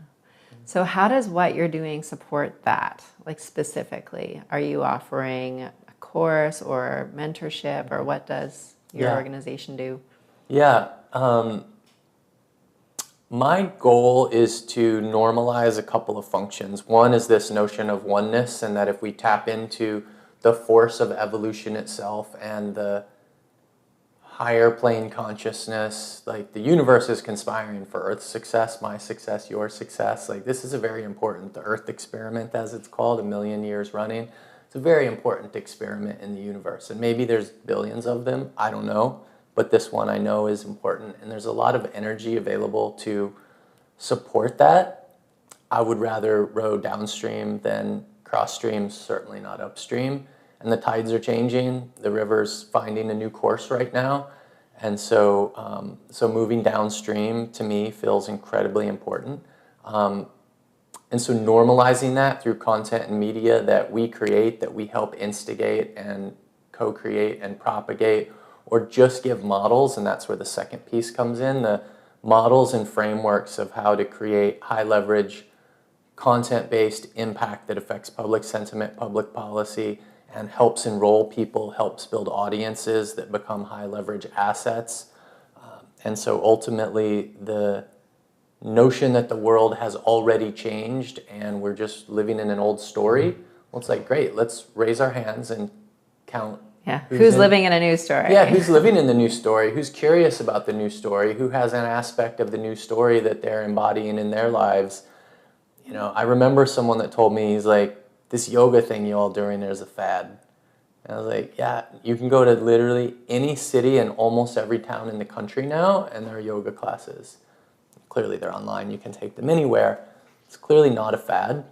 So how does what you're doing support that? Like, specifically, are you offering a course or mentorship, or what does your organization do? Yeah. My goal is to normalize a couple of functions. One is this notion of oneness, and that if we tap into the force of evolution itself and the higher plane consciousness, like, the universe is conspiring for Earth's success, my success, your success. Like, this is a very important, the Earth experiment, as it's called, 1 million years running. It's a very important experiment in the universe. And maybe there's billions of them, I don't know. But this one I know is important. And there's a lot of energy available to support that. I would rather row downstream than cross stream, certainly not upstream. And the tides are changing. The river's finding a new course right now. And so, moving downstream, to me, feels incredibly important. And so normalizing that through content and media that we create, that we help instigate and co-create and propagate, or just give models, and that's where the second piece comes in, the models and frameworks of how to create high leverage, content-based impact that affects public sentiment, public policy, and helps enroll people, helps build audiences that become high leverage assets. And so ultimately, the notion that the world has already changed and we're just living in an old story, well, it's like, great, let's raise our hands and count. Yeah, who's living in a new story? Yeah, who's living in the new story, who's curious about the new story, who has an aspect of the new story that they're embodying in their lives. You know, I remember someone that told me, he's like, this yoga thing you all doing, there's a fad. And I was like, yeah, you can go to literally any city and almost every town in the country now, and there are yoga classes. clearly they're online, you can take them anywhere. It's clearly not a fad.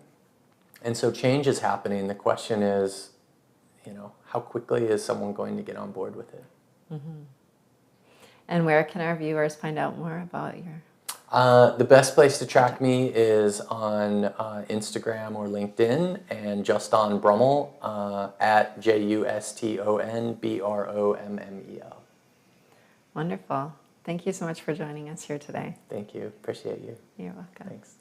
And so change is happening. The question is, how quickly is someone going to get on board with it? Mm-hmm. And where can our viewers find out more about your... The best place to track me is on Instagram or LinkedIn, and Juston Brommel at JUSTONBROMMEL. Wonderful. Thank you so much for joining us here today. Thank you. Appreciate you. You're welcome. Thanks.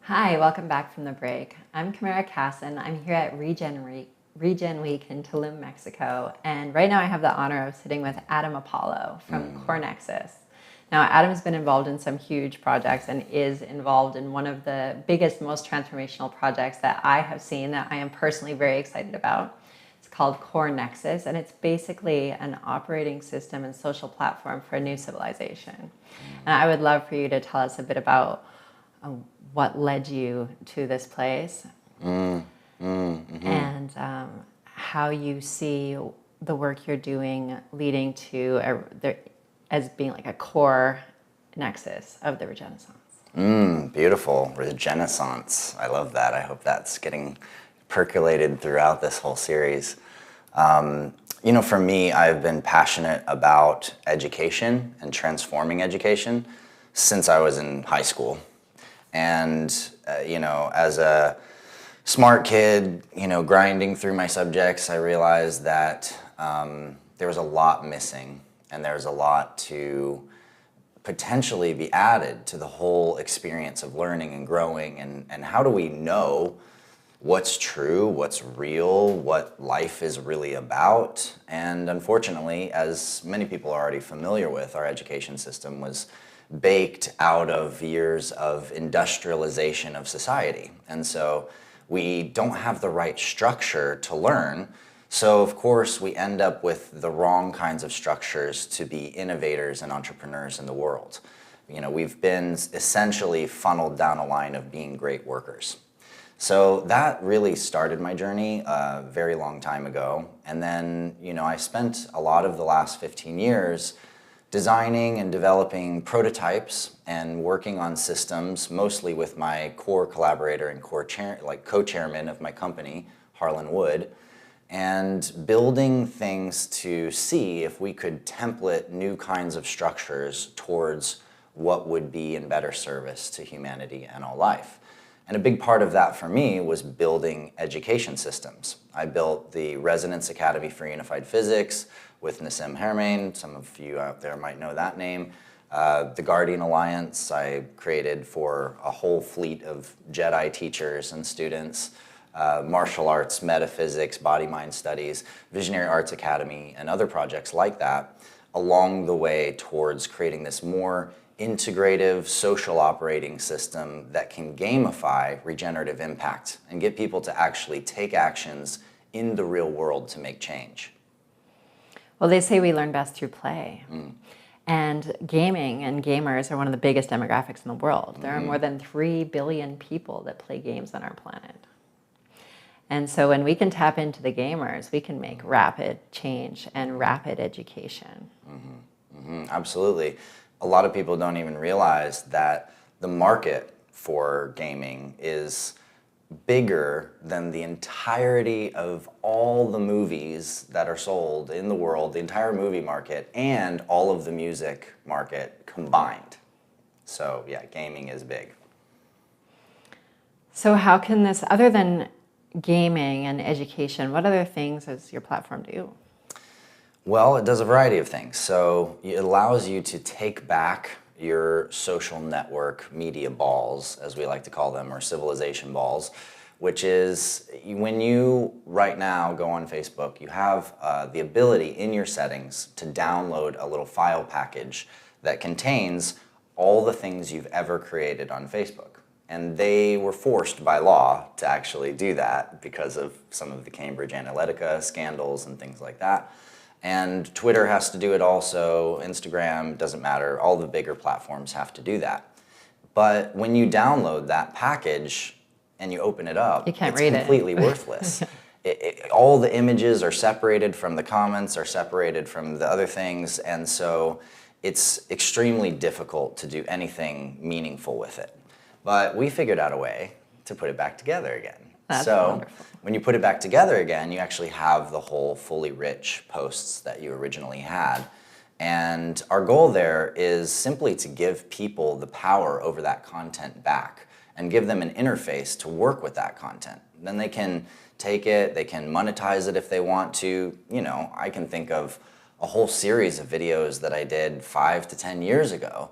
Hi, welcome back from the break. I'm Camara Casson. I'm here at RegenWeek in Tulum, Mexico. And right now I have the honor of sitting with Adam Apollo from CoreNexus. Now, Adam's been involved in some huge projects and is involved in one of the biggest, most transformational projects that I have seen that I am personally very excited about. It's called CoreNexus, and it's basically an operating system and social platform for a new civilization. And I would love for you to tell us a bit about what led you to this place and how you see the work you're doing leading to as being like a core nexus of the Regenaissance. Beautiful. Regenaissance. I love that. I hope that's getting percolated throughout this whole series. For me, I've been passionate about education and transforming education since I was in high school. And, as a smart kid, grinding through my subjects, I realized that there was a lot missing, and there's a lot to potentially be added to the whole experience of learning and growing, and how do we know what's true, what's real, what life is really about. And unfortunately, as many people are already familiar with, our education system was baked out of years of industrialization of society. And so we don't have the right structure to learn. So of course we end up with the wrong kinds of structures to be innovators and entrepreneurs in the world. We've been essentially funneled down a line of being great workers. So that really started my journey a very long time ago. And then, I spent a lot of the last 15 years designing and developing prototypes and working on systems, mostly with my core collaborator and co-chairman of my company, Harlan Wood, and building things to see if we could template new kinds of structures towards what would be in better service to humanity and all life. And a big part of that for me was building education systems. I built the Resonance Academy for Unified Physics with Nassim Haramein. Some of you out there might know that name. The Guardian Alliance I created for a whole fleet of Jedi teachers and students. Martial arts, metaphysics, body-mind studies, Visionary Arts Academy, and other projects like that along the way towards creating this more integrative social operating system that can gamify regenerative impact and get people to actually take actions in the real world to make change. Well, they say we learn best through play. And gaming and gamers are one of the biggest demographics in the world. There are more than 3 billion people that play games on our planet. And so when we can tap into the gamers, we can make rapid change and rapid education. Absolutely. A lot of people don't even realize that the market for gaming is bigger than the entirety of all the movies that are sold in the world, the entire movie market, and all of the music market combined. So yeah, gaming is big. So how can this, other than gaming and education, what other things does your platform do? Well, it does a variety of things. So it allows you to take back your social network media balls, as we like to call them, or civilization balls, which is when you right now go on Facebook, you have the ability in your settings to download a little file package that contains all the things you've ever created on Facebook. And they were forced by law to actually do that because of some of the Cambridge Analytica scandals and things like that. And Twitter has to do it also, Instagram, doesn't matter, all the bigger platforms have to do that. But when you download that package and you open it up, it's completely worthless. All the images are separated from the comments, are separated from the other things, and so it's extremely difficult to do anything meaningful with it. But we figured out a way to put it back together again. That's so wonderful. When you put it back together again, you actually have the whole fully rich posts that you originally had. And our goal there is simply to give people the power over that content back and give them an interface to work with that content. Then they can take it, they can monetize it if they want to. I can think of a whole series of videos that I did 5 to 10 years ago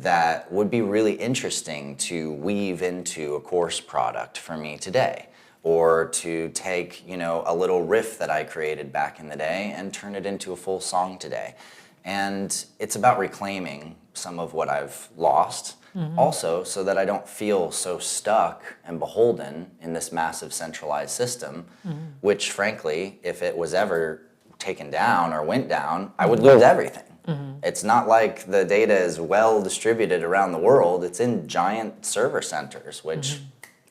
that would be really interesting to weave into a course product for me today, or to take, a little riff that I created back in the day and turn it into a full song today. And it's about reclaiming some of what I've lost, also so that I don't feel so stuck and beholden in this massive centralized system, which frankly, if it was ever taken down or went down, I would lose everything. It's not like the data is well distributed around the world. It's in giant server centers, which,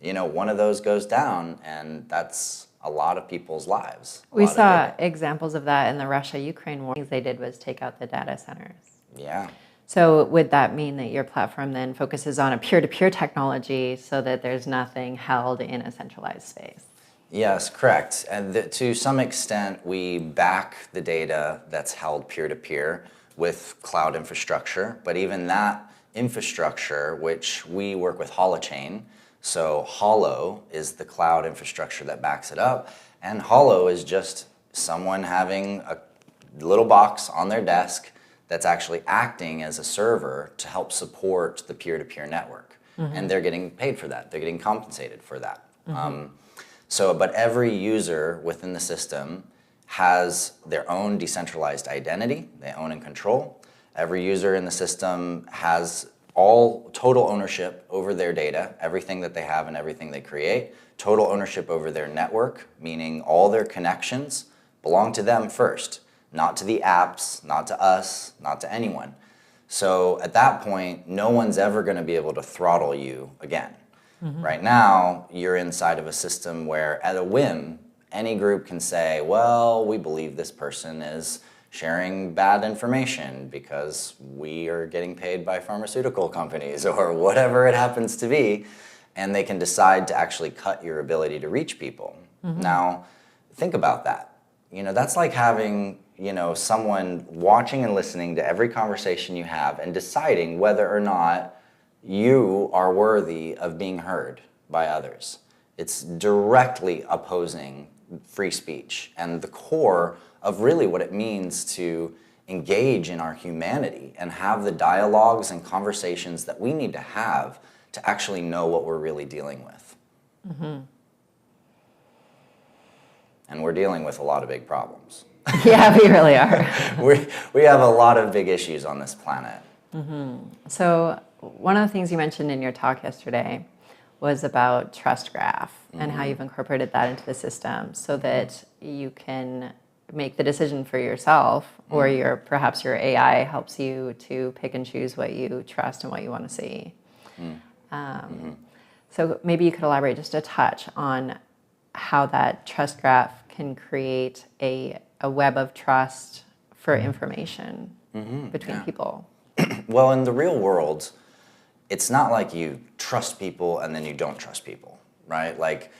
one of those goes down, and that's a lot of people's lives. We saw examples of that in the Russia-Ukraine war. What they did was take out the data centers. Yeah. So would that mean that your platform then focuses on a peer-to-peer technology so that there's nothing held in a centralized space? Yes, correct. And to some extent, we back the data that's held peer-to-peer with cloud infrastructure, but even that infrastructure, which we work with Holochain, so Holo is the cloud infrastructure that backs it up, and Holo is just someone having a little box on their desk that's actually acting as a server to help support the peer-to-peer network. And they're getting paid for that. They're getting compensated for that. But every user within the system has their own decentralized identity, they own and control. Every user in the system has all total ownership over their data, everything that they have and everything they create, total ownership over their network, meaning all their connections belong to them first, not to the apps, not to us, not to anyone. So at that point, no one's ever going to be able to throttle you again. Right now, you're inside of a system where at a whim, any group can say, well, we believe this person is sharing bad information because we are getting paid by pharmaceutical companies or whatever it happens to be, and they can decide to actually cut your ability to reach people. Now, think about that. That's like having, someone watching and listening to every conversation you have and deciding whether or not you are worthy of being heard by others. It's directly opposing free speech and the core of really what it means to engage in our humanity and have the dialogues and conversations that we need to have to actually know what we're really dealing with. And we're dealing with a lot of big problems. Yeah, we really are. we have a lot of big issues on this planet. So one of the things you mentioned in your talk yesterday was about trust graph and how you've incorporated that into the system so that you can make the decision for yourself, or perhaps your AI helps you to pick and choose what you trust and what you want to see. So maybe you could elaborate just a touch on how that trust graph can create a web of trust for information between people. Well, in the real world, it's not like you trust people and then you don't trust people, right? Like,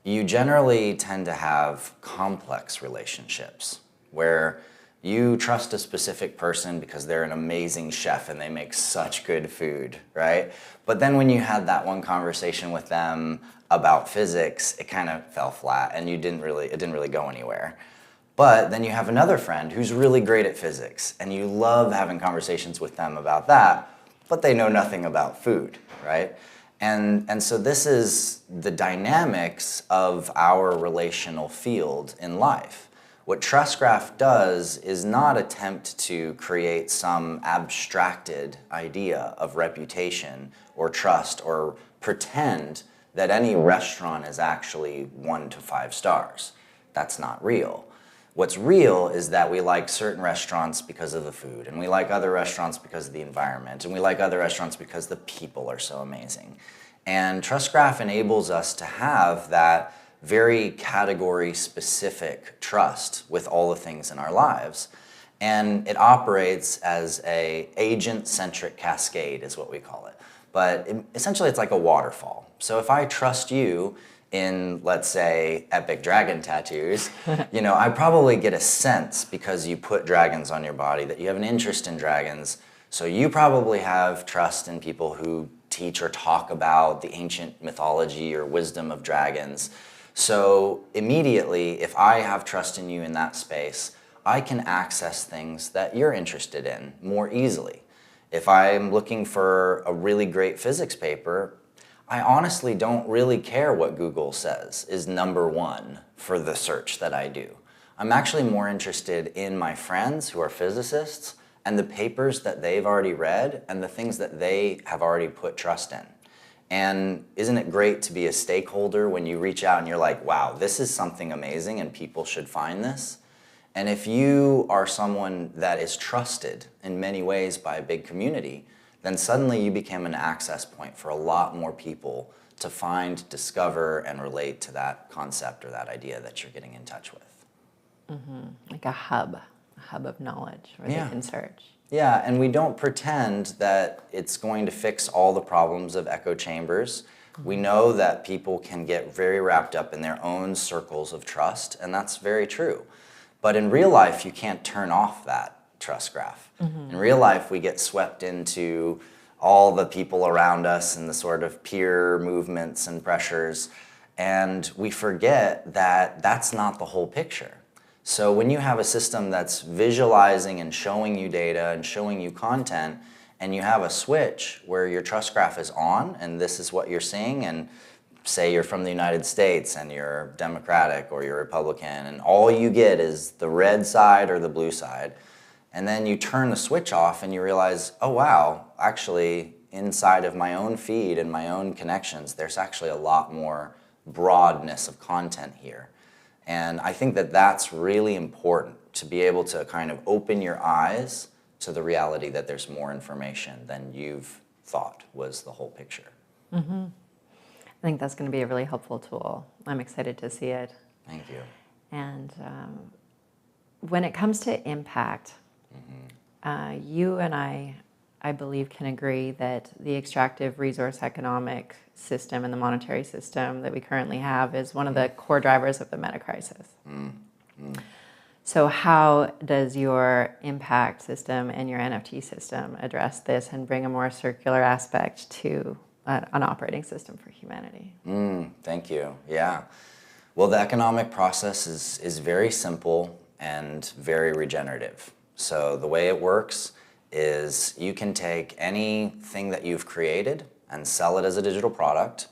you generally tend to have complex relationships where you trust a specific person because they're an amazing chef and they make such good food, right? But then when you had that one conversation with them about physics, it kind of fell flat and it didn't really go anywhere. But then you have another friend who's really great at physics and you love having conversations with them about that, but they know nothing about food, right? And so this is the dynamics of our relational field in life. What Trust Graph does is not attempt to create some abstracted idea of reputation or trust or pretend that any restaurant is actually 1 to 5 stars. That's not real. What's real is that we like certain restaurants because of the food, and we like other restaurants because of the environment, and we like other restaurants because the people are so amazing. And Trust Graph enables us to have that very category-specific trust with all the things in our lives. And it operates as a agent-centric cascade is what we call it. But essentially it's like a waterfall. So if I trust you in, let's say, epic dragon tattoos, I probably get a sense because you put dragons on your body that you have an interest in dragons. So you probably have trust in people who teach or talk about the ancient mythology or wisdom of dragons. So immediately, if I have trust in you in that space, I can access things that you're interested in more easily. If I'm looking for a really great physics paper, I honestly don't really care what Google says is #1 for the search that I do. I'm actually more interested in my friends who are physicists and the papers that they've already read and the things that they have already put trust in. And isn't it great to be a stakeholder when you reach out and you're like, wow, this is something amazing and people should find this? And if you are someone that is trusted in many ways by a big community, then suddenly you become an access point for a lot more people to find, discover, and relate to that concept or that idea that you're getting in touch with. Like a hub of knowledge where they can search. Yeah, and we don't pretend that it's going to fix all the problems of echo chambers. We know that people can get very wrapped up in their own circles of trust, and that's very true. But in real life, you can't turn off that trust graph. In real life, we get swept into all the people around us and the sort of peer movements and pressures, and we forget that that's not the whole picture. So when you have a system that's visualizing and showing you data and showing you content, and you have a switch where your trust graph is on, and this is what you're seeing, and say you're from the United States and you're Democratic or you're Republican, and all you get is the red side or the blue side, and then you turn the switch off and you realize, oh wow, actually inside of my own feed and my own connections, there's actually a lot more broadness of content here. And I think that that's really important, to be able to kind of open your eyes to the reality that there's more information than you've thought was the whole picture. I think that's going to be a really helpful tool. I'm excited to see it. Thank you. And when it comes to impact, you and I believe, can agree that the extractive resource economic system and the monetary system that we currently have is one of the core drivers of the meta crisis. So how does your impact system and your NFT system address this and bring a more circular aspect to an operating system for humanity? Thank you. Yeah. Well, the economic process is very simple and very regenerative. So the way it works is you can take anything that you've created and sell it as a digital product.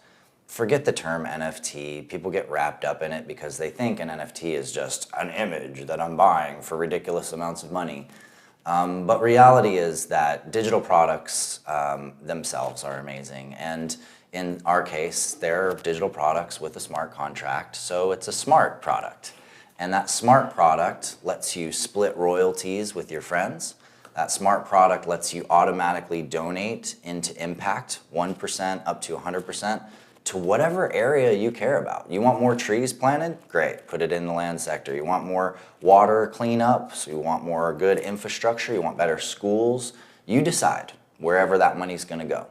Forget the term NFT. People get wrapped up in it because they think an NFT is just an image that I'm buying for ridiculous amounts of money. But reality is that digital products themselves are amazing. And in our case, they're digital products with a smart contract. So it's a smart product. And that smart product lets you split royalties with your friends. That smart product lets you automatically donate into impact, 1% up to 100%, to whatever area you care about. You want more trees planted? Great, put it in the land sector. You want more water cleanup, so you want more good infrastructure, you want better schools. You decide wherever that money's gonna go.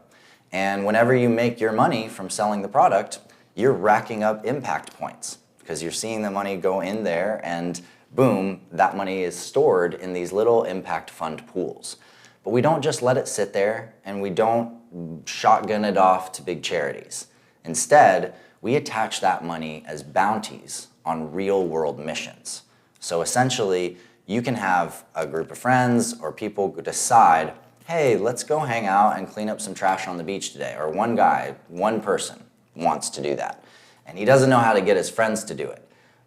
And whenever you make your money from selling the product, you're racking up impact points because you're seeing the money go in there and boom, that money is stored in these little impact fund pools. But we don't just let it sit there and we don't shotgun it off to big charities. Instead, we attach that money as bounties on real world missions. So essentially, you can have a group of friends or people decide, hey, let's go hang out and clean up some trash on the beach today. Or one guy, one person wants to do that. And he doesn't know how to get his friends to do it.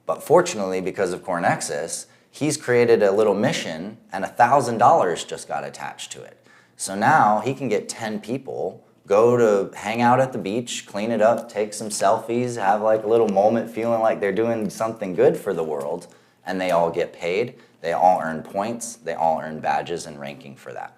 But fortunately, because of CoreNexus, he's created a little mission and $1,000 just got attached to it. So now he can get 10 people, go to hang out at the beach, clean it up, take some selfies, have like a little moment feeling like they're doing something good for the world, and they all get paid, they all earn points, they all earn badges and ranking for that.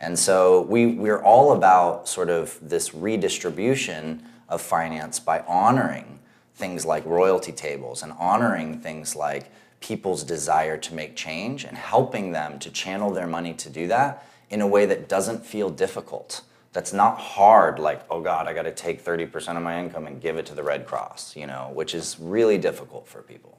And so we're all about sort of this redistribution of finance by honoring things like royalty tables and honoring things like people's desire to make change and helping them to channel their money to do that in a way that doesn't feel difficult. That's not hard, like, oh God, I gotta take 30% of my income and give it to the Red Cross, you know, which is really difficult for people.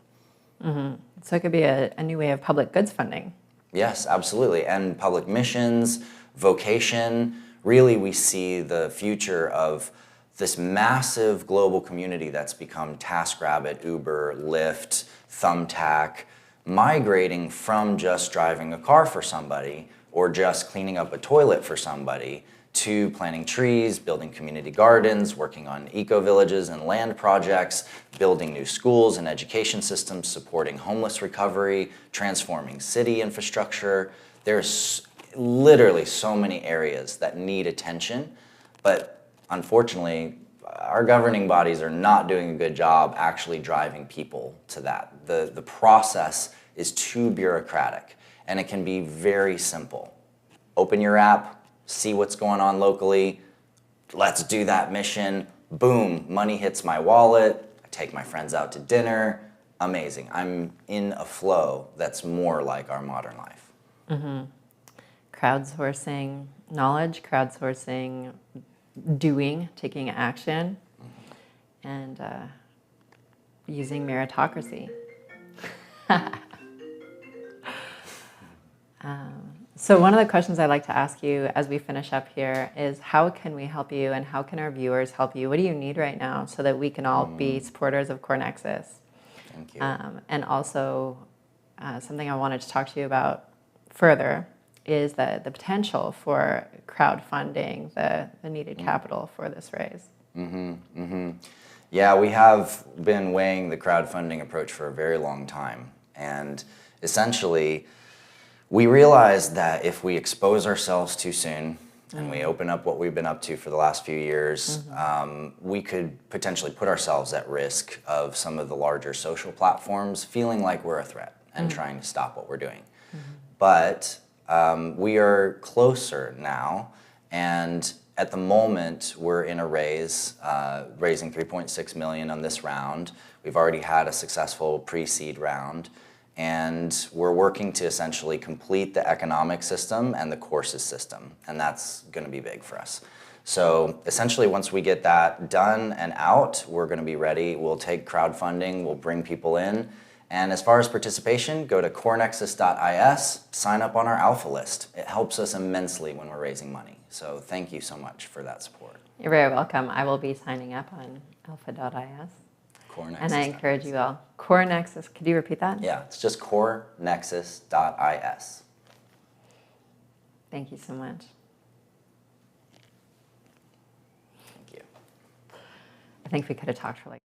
So it could be a new way of public goods funding. Yes, absolutely. And public missions, vocation, really we see the future of this massive global community that's become TaskRabbit, Uber, Lyft, Thumbtack, migrating from just driving a car for somebody or just cleaning up a toilet for somebody, to planting trees, building community gardens, working on eco-villages and land projects, building new schools and education systems, supporting homeless recovery, transforming city infrastructure. There's literally so many areas that need attention, but unfortunately, our governing bodies are not doing a good job actually driving people to that. The process is too bureaucratic, and it can be very simple. Open your app, see what's going on locally, let's do that mission, boom, money hits my wallet, I take my friends out to dinner, amazing. I'm in a flow that's more like our modern life. Mm-hmm. Crowdsourcing knowledge, crowdsourcing doing, taking action, and using meritocracy. So one of the questions I'd like to ask you as we finish up here is, how can we help you, and how can our viewers help you? What do you need right now so that we can all be supporters of Core Nexus? Thank you. And also, something I wanted to talk to you about further is the potential for crowdfunding, the needed capital for this raise. Yeah, we have been weighing the crowdfunding approach for a very long time. And essentially, we realized that if we expose ourselves too soon and we open up what we've been up to for the last few years, we could potentially put ourselves at risk of some of the larger social platforms feeling like we're a threat and trying to stop what we're doing. But we are closer now, and at the moment we're in a raise, raising $3.6 million on this round. We've already had a successful pre-seed round, and we're working to essentially complete the economic system and the courses system, and that's going to be big for us. So essentially, once we get that done and out, we're going to be ready. We'll take crowdfunding, we'll bring people in, and as far as participation, go to corenexus.is, sign up on our alpha list. It helps us immensely when we're raising money. So thank you so much for that support. You're very welcome. I will be signing up on alpha.is. And I encourage you all. Core Nexus, could you repeat that? Yeah, it's just corenexus.is. Thank you so much. Thank you. I think we could have talked for like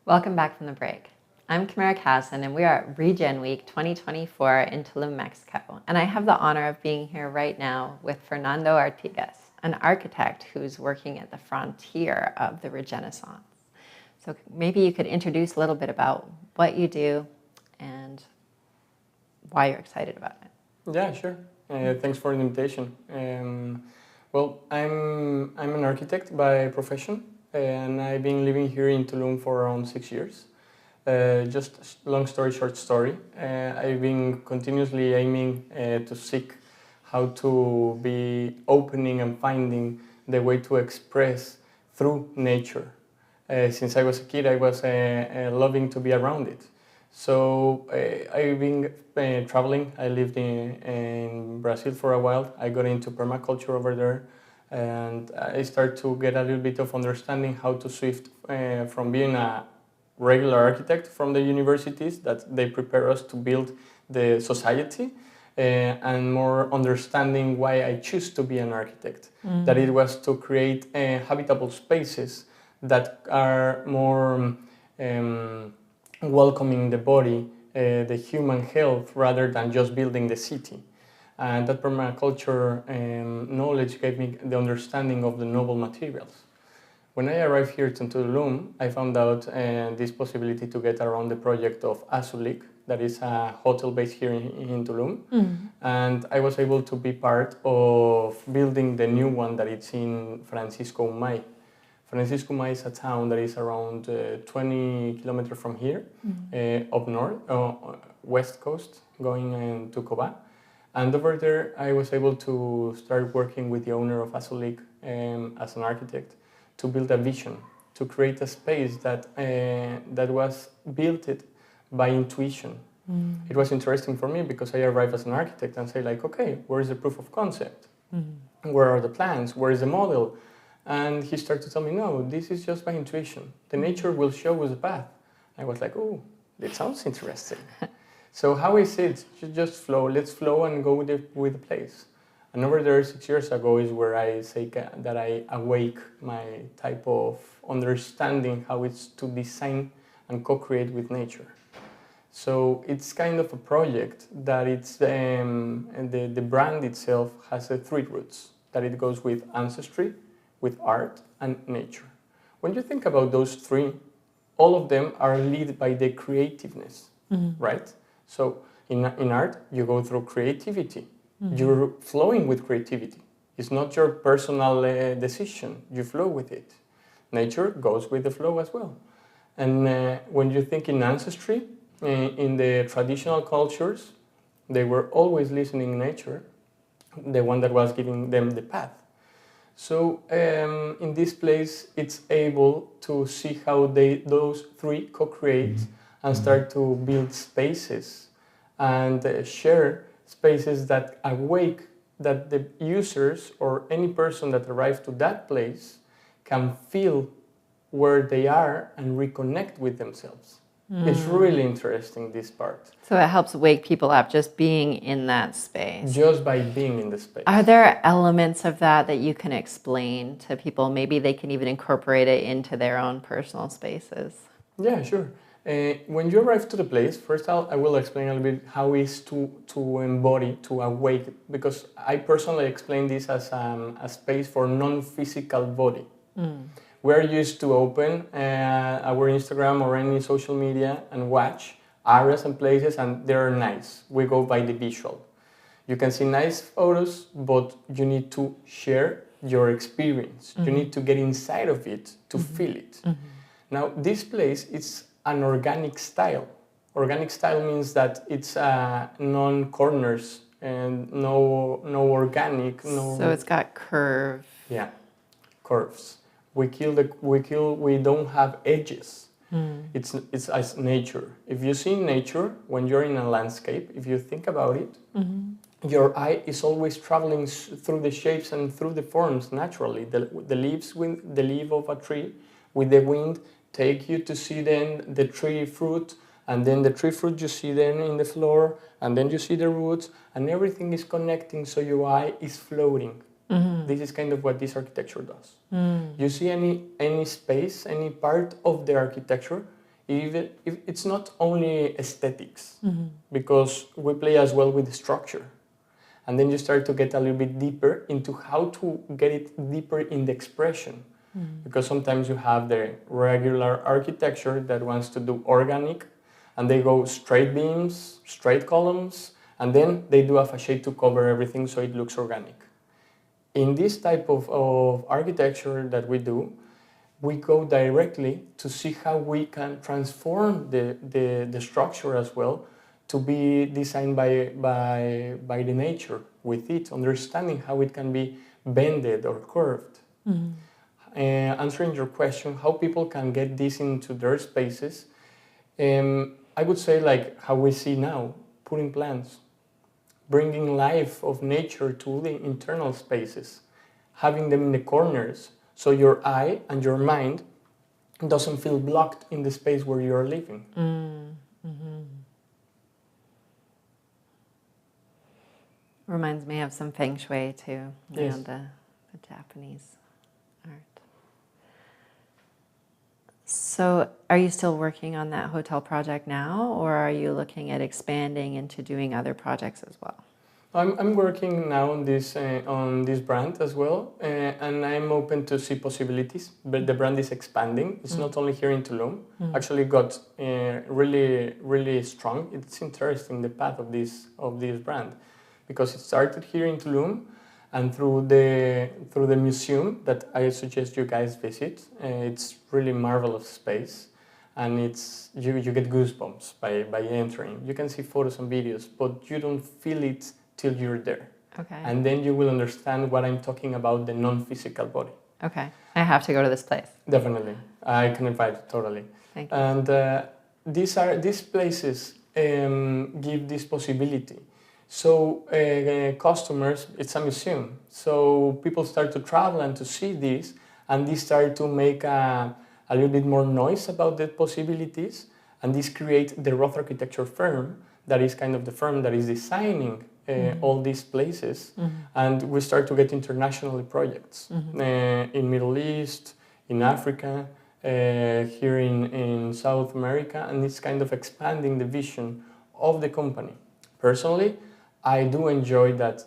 Welcome back from the break. I'm Camara Casson, and we are at RegenWeek 2024 in Tulum, Mexico. And I have the honor of being here right now with Fernando Artigas, an architect who's working at the frontier of the Regenaissance. So maybe you could introduce a little bit about what you do and why you're excited about it. Yeah, sure. Thanks for the invitation. Well, I'm an architect by profession, and I've been living here in Tulum for around 6 years. Just long story, short story. I've been continuously aiming to seek how to be opening and finding the way to express through nature. Since I was a kid, I was loving to be around it. So I've been traveling. I lived in Brazil for a while. I got into permaculture over there, and I started to get a little bit of understanding how to shift from being a regular architect from the universities that they prepare us to build the society, and more understanding why I choose to be an architect. That it was to create habitable spaces that are more welcoming the body, the human health, rather than just building the city. And that permaculture knowledge gave me the understanding of the noble materials. When I arrived here to Tulum, I found out this possibility to get around the project of Azulik, that is a hotel based here in Tulum. And I was able to be part of building the new one that is in Francisco May. Francisco May is a town that is around 20 kilometers from here, up north, west coast, going to Cobá. And over there, I was able to start working with the owner of Azulik as an architect to build a vision, to create a space that was built by intuition. It was interesting for me because I arrived as an architect and say like, okay, where is the proof of concept? Where are the plans? Where is the model? And he started to tell me, no, this is just by intuition. The nature will show us the path. I was like, oh, that sounds interesting. So how is it? Just flow, let's flow and go with the place. And over there 6 years ago is where I say that I awake my type of understanding how it's to design and co-create with nature. So it's kind of a project that it's, the brand itself has 3 roots, that it goes with ancestry, with art and nature. When you think about those 3, all of them are led by the creativeness, right? So in art, you go through creativity. You're flowing with creativity. It's not your personal decision. You flow with it. Nature goes with the flow as well. And when you think in ancestry, in the traditional cultures, they were always listening to nature, the one that was giving them the path. So in this place, it's able to see how those 3 co-create and start to build spaces and share spaces that awake, that the users or any person that arrives to that place can feel where they are and reconnect with themselves. It's really interesting, this part. So it helps wake people up just being in that space. Just by being in the space. Are there elements of that you can explain to people? Maybe they can even incorporate it into their own personal spaces. Yeah, sure. When you arrive to the place, first I will explain a little bit how it is to embody, to awake, because I personally explain this as a space for non-physical body. We're used to open our Instagram or any social media and watch areas and places, and they're nice. We go by the visual. You can see nice photos, but you need to share your experience. You need to get inside of it to feel it. Now, this place is an organic style. Organic style means that it's non-corners and no organic. So it's got curve. Yeah, curves. We don't have edges. It's as nature. If you see nature, when you're in a landscape, if you think about it, your eye is always traveling through the shapes and through the forms naturally. The leaves, with the leaf of a tree, with the wind, take you to see then the tree fruit, and then the tree fruit you see then in the floor, and then you see the roots, and everything is connecting, so your eye is floating. This is kind of what this architecture does. You see any space, any part of the architecture, if it's not only aesthetics, because we play as well with the structure. And then you start to get a little bit deeper into how to get it deeper in the expression. Because sometimes you have the regular architecture that wants to do organic, and they go straight beams, straight columns, and then they do a facade to cover everything so it looks organic. In this type of architecture that we do, we go directly to see how we can transform the structure as well to be designed by the nature with it, understanding how it can be bended or curved. Answering your question, how people can get this into their spaces, I would say like how we see now, putting plants, bringing life of nature to the internal spaces, having them in the corners, so your eye and your mind doesn't feel blocked in the space where you're living. Reminds me of some feng shui too, Yes. the Japanese art. So are you still working on that hotel project now, or are you looking at expanding into doing other projects as well? I'm working now on this brand as well, and I'm open to see possibilities. But the brand is expanding. It's not only here in Tulum. Actually, got really strong. It's interesting the path of this brand, because it started here in Tulum, and through the museum that I suggest you guys visit. It's really marvelous space, and it's you get goosebumps by entering. You can see photos and videos, but you don't feel it till you're there. Okay. And then you will understand what I'm talking about, the non-physical body. Okay. I have to go to this place. Definitely. I can invite you, totally. Thank you. And these places give this possibility. So customers, it's a museum. So people start to travel and to see this, and they start to make a little bit more noise about the possibilities, and this creates the Roth Architecture firm, that is kind of the firm that is designing all these places, and we start to get internationally projects in Middle East, in Africa, here in South America, and it's kind of expanding the vision of the company. Personally, I do enjoy that.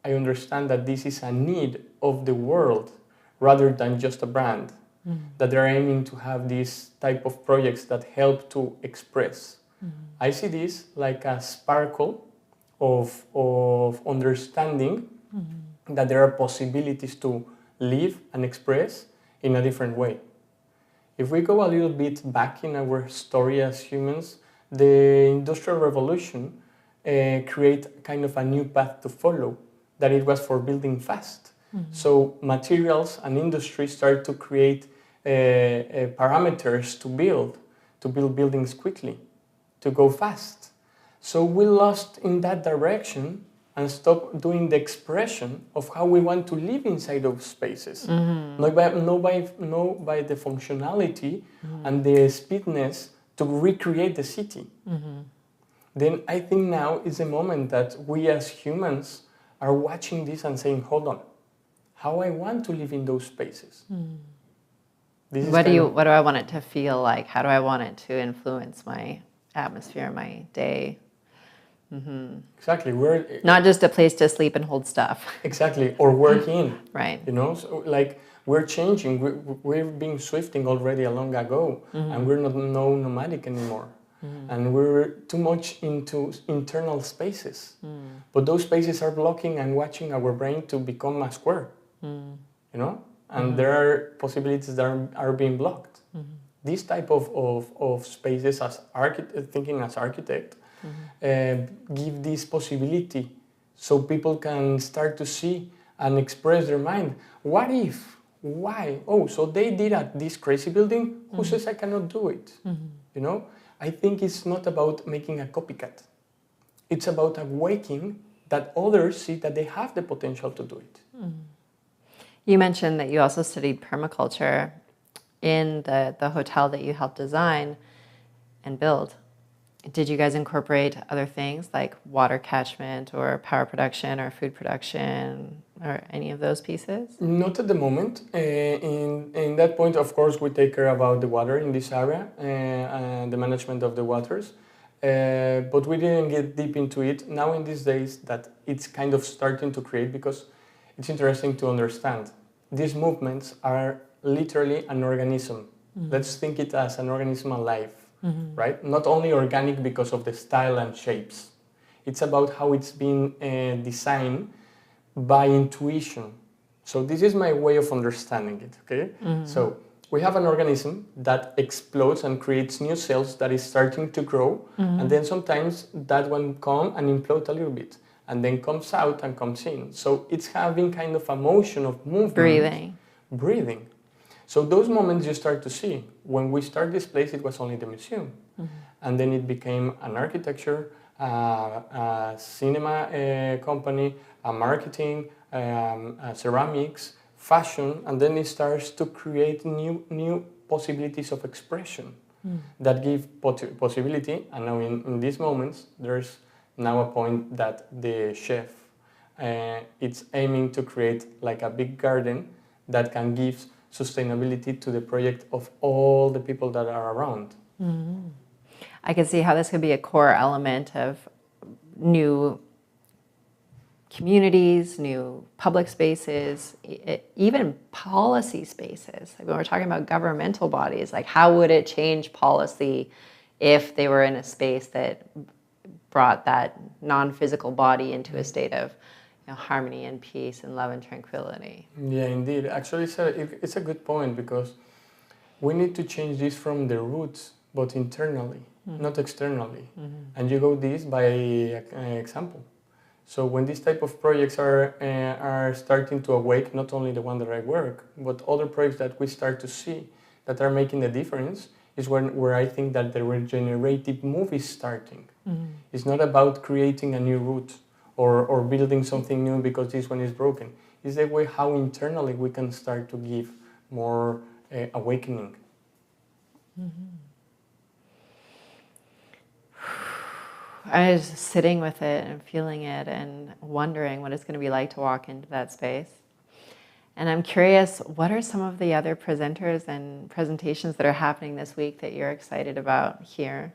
I understand that this is a need of the world rather than just a brand, that they're aiming to have these type of projects that help to express. I see this like a sparkle of understanding that there are possibilities to live and express in a different way. If we go a little bit back in our story as humans, the Industrial Revolution create kind of a new path to follow, that it was for building fast. So materials and industry start to create parameters to build buildings quickly, to go fast. So we lost in that direction and stopped doing the expression of how we want to live inside those spaces. Not by the functionality and the speedness to recreate the city. Then I think now is the moment that we as humans are watching this and saying, hold on, how I want to live in those spaces. What do I want it to feel like? How do I want it to influence my atmosphere, my day? Exactly. We're not just a place to sleep and hold stuff. Exactly, or work in. Right. You know, so like we're changing. We've been swifting already a long ago, and we're not nomadic anymore. And we're too much into internal spaces. But those spaces are blocking and watching our brain to become a square. You know, and there are possibilities that are being blocked. This type of spaces, as thinking as architect, give this possibility so people can start to see and express their mind. What if? Why? Oh, so they did this crazy building. Who says I cannot do it? You know, I think it's not about making a copycat. It's about awakening that others see that they have the potential to do it. You mentioned that you also studied permaculture in the hotel that you helped design and build. Did you guys incorporate other things like water catchment or power production or food production? or any of those pieces? Not at the moment. In that point, of course, we take care about the water in this area and the management of the waters. But we didn't get deep into it. Now in these days that it's kind of starting to create, because it's interesting to understand. These movements are literally an organism. Let's think it as an organism alive, right? Not only organic because of the style and shapes. It's about how it's been designed by intuition. So this is my way of understanding it, okay? So we have an organism that explodes and creates new cells that is starting to grow, and then sometimes that one comes and implodes a little bit, and then comes out and comes in. So it's having kind of a motion of movement. Breathing. So those moments you start to see. When we start this place, it was only the museum. And then it became an architecture, a cinema company, a marketing, ceramics, fashion, and then it starts to create new possibilities of expression that give possibility. And now in these moments, there's now a point that the chef it's aiming to create like a big garden that can give sustainability to the project of all the people that are around. I can see how this could be a core element of new communities, new public spaces, even policy spaces. Like when we're talking about governmental bodies, like how would it change policy if they were in a space that brought that non-physical body into a state of harmony and peace and love and tranquility? Yeah, indeed. Actually, it's a good point, because we need to change this from the roots, but internally, not externally. And you go this by example. So when these type of projects are starting to awake, not only the one that I work, but other projects that we start to see that are making a difference, is where I think that the regenerative move is starting. It's not about creating a new route or building something new because this one is broken. It's the way how internally we can start to give more awakening. I was just sitting with it and feeling it and wondering what it's going to be like to walk into that space. And I'm curious, what are some of the other presenters and presentations that are happening this week that you're excited about here?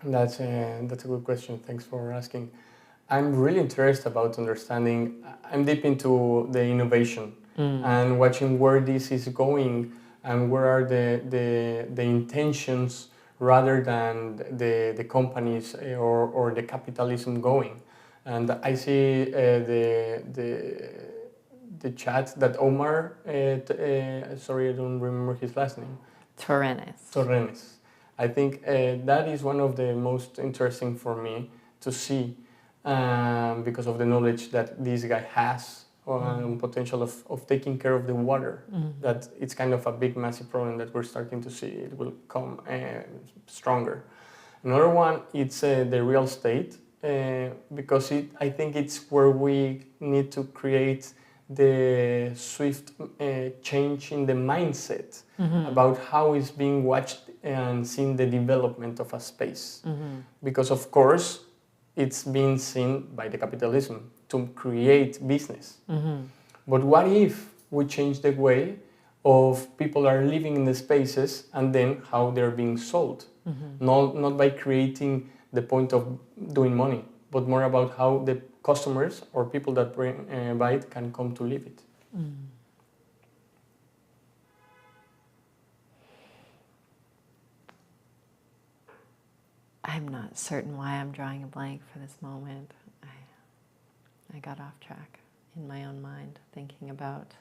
That's a good question. Thanks for asking. I'm really interested about understanding. I'm deep into the innovation and watching where this is going and where are the intentions rather than the companies or the capitalism going. And I see the chat that Omar, sorry, I don't remember his last name. Terrones. I think that is one of the most interesting for me to see because of the knowledge that this guy has on potential of taking care of the water. That it's kind of a big, massive problem that we're starting to see. It will come stronger. Another one, it's the real estate, because I think it's where we need to create the swift change in the mindset about how it's being watched and seen the development of a space. Because of course, it's being seen by the capitalism to create business. But what if we change the way of people are living in the spaces and then how they're being sold? Not by creating the point of doing money, but more about how the customers or people that buy it can come to live it. I'm not certain why I'm drawing a blank for this moment. I got off track in my own mind, thinking about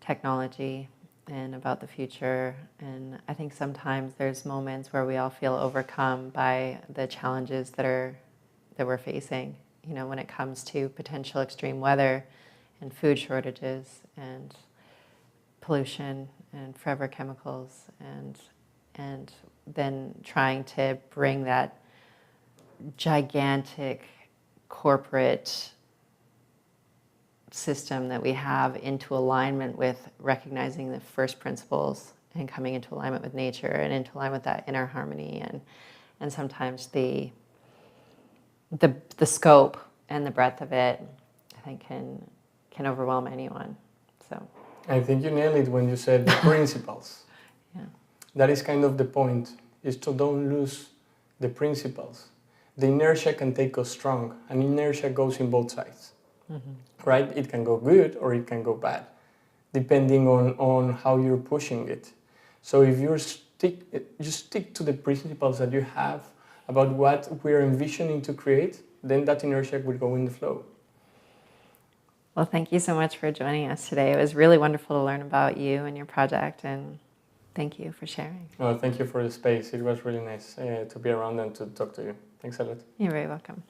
technology and about the future. And I think sometimes there's moments where we all feel overcome by the challenges that we're facing. When it comes to potential extreme weather and food shortages and pollution and forever chemicals and then trying to bring that gigantic corporate system that we have into alignment with recognizing the first principles and coming into alignment with nature and into alignment with that inner harmony and sometimes the scope and the breadth of it. I think can overwhelm anyone. So I think you nailed it when you said the principles. yeah. That is kind of the point, is to don't lose the principles. The inertia can take us strong, and inertia goes in both sides, right? It can go good or it can go bad, depending on how you're pushing it. So if you stick to the principles that you have about what we're envisioning to create, then that inertia will go in the flow. Well, thank you so much for joining us today. It was really wonderful to learn about you and your project, and thank you for sharing. Well, thank you for the space. It was really nice to be around and to talk to you. Thanks a lot. You're very welcome.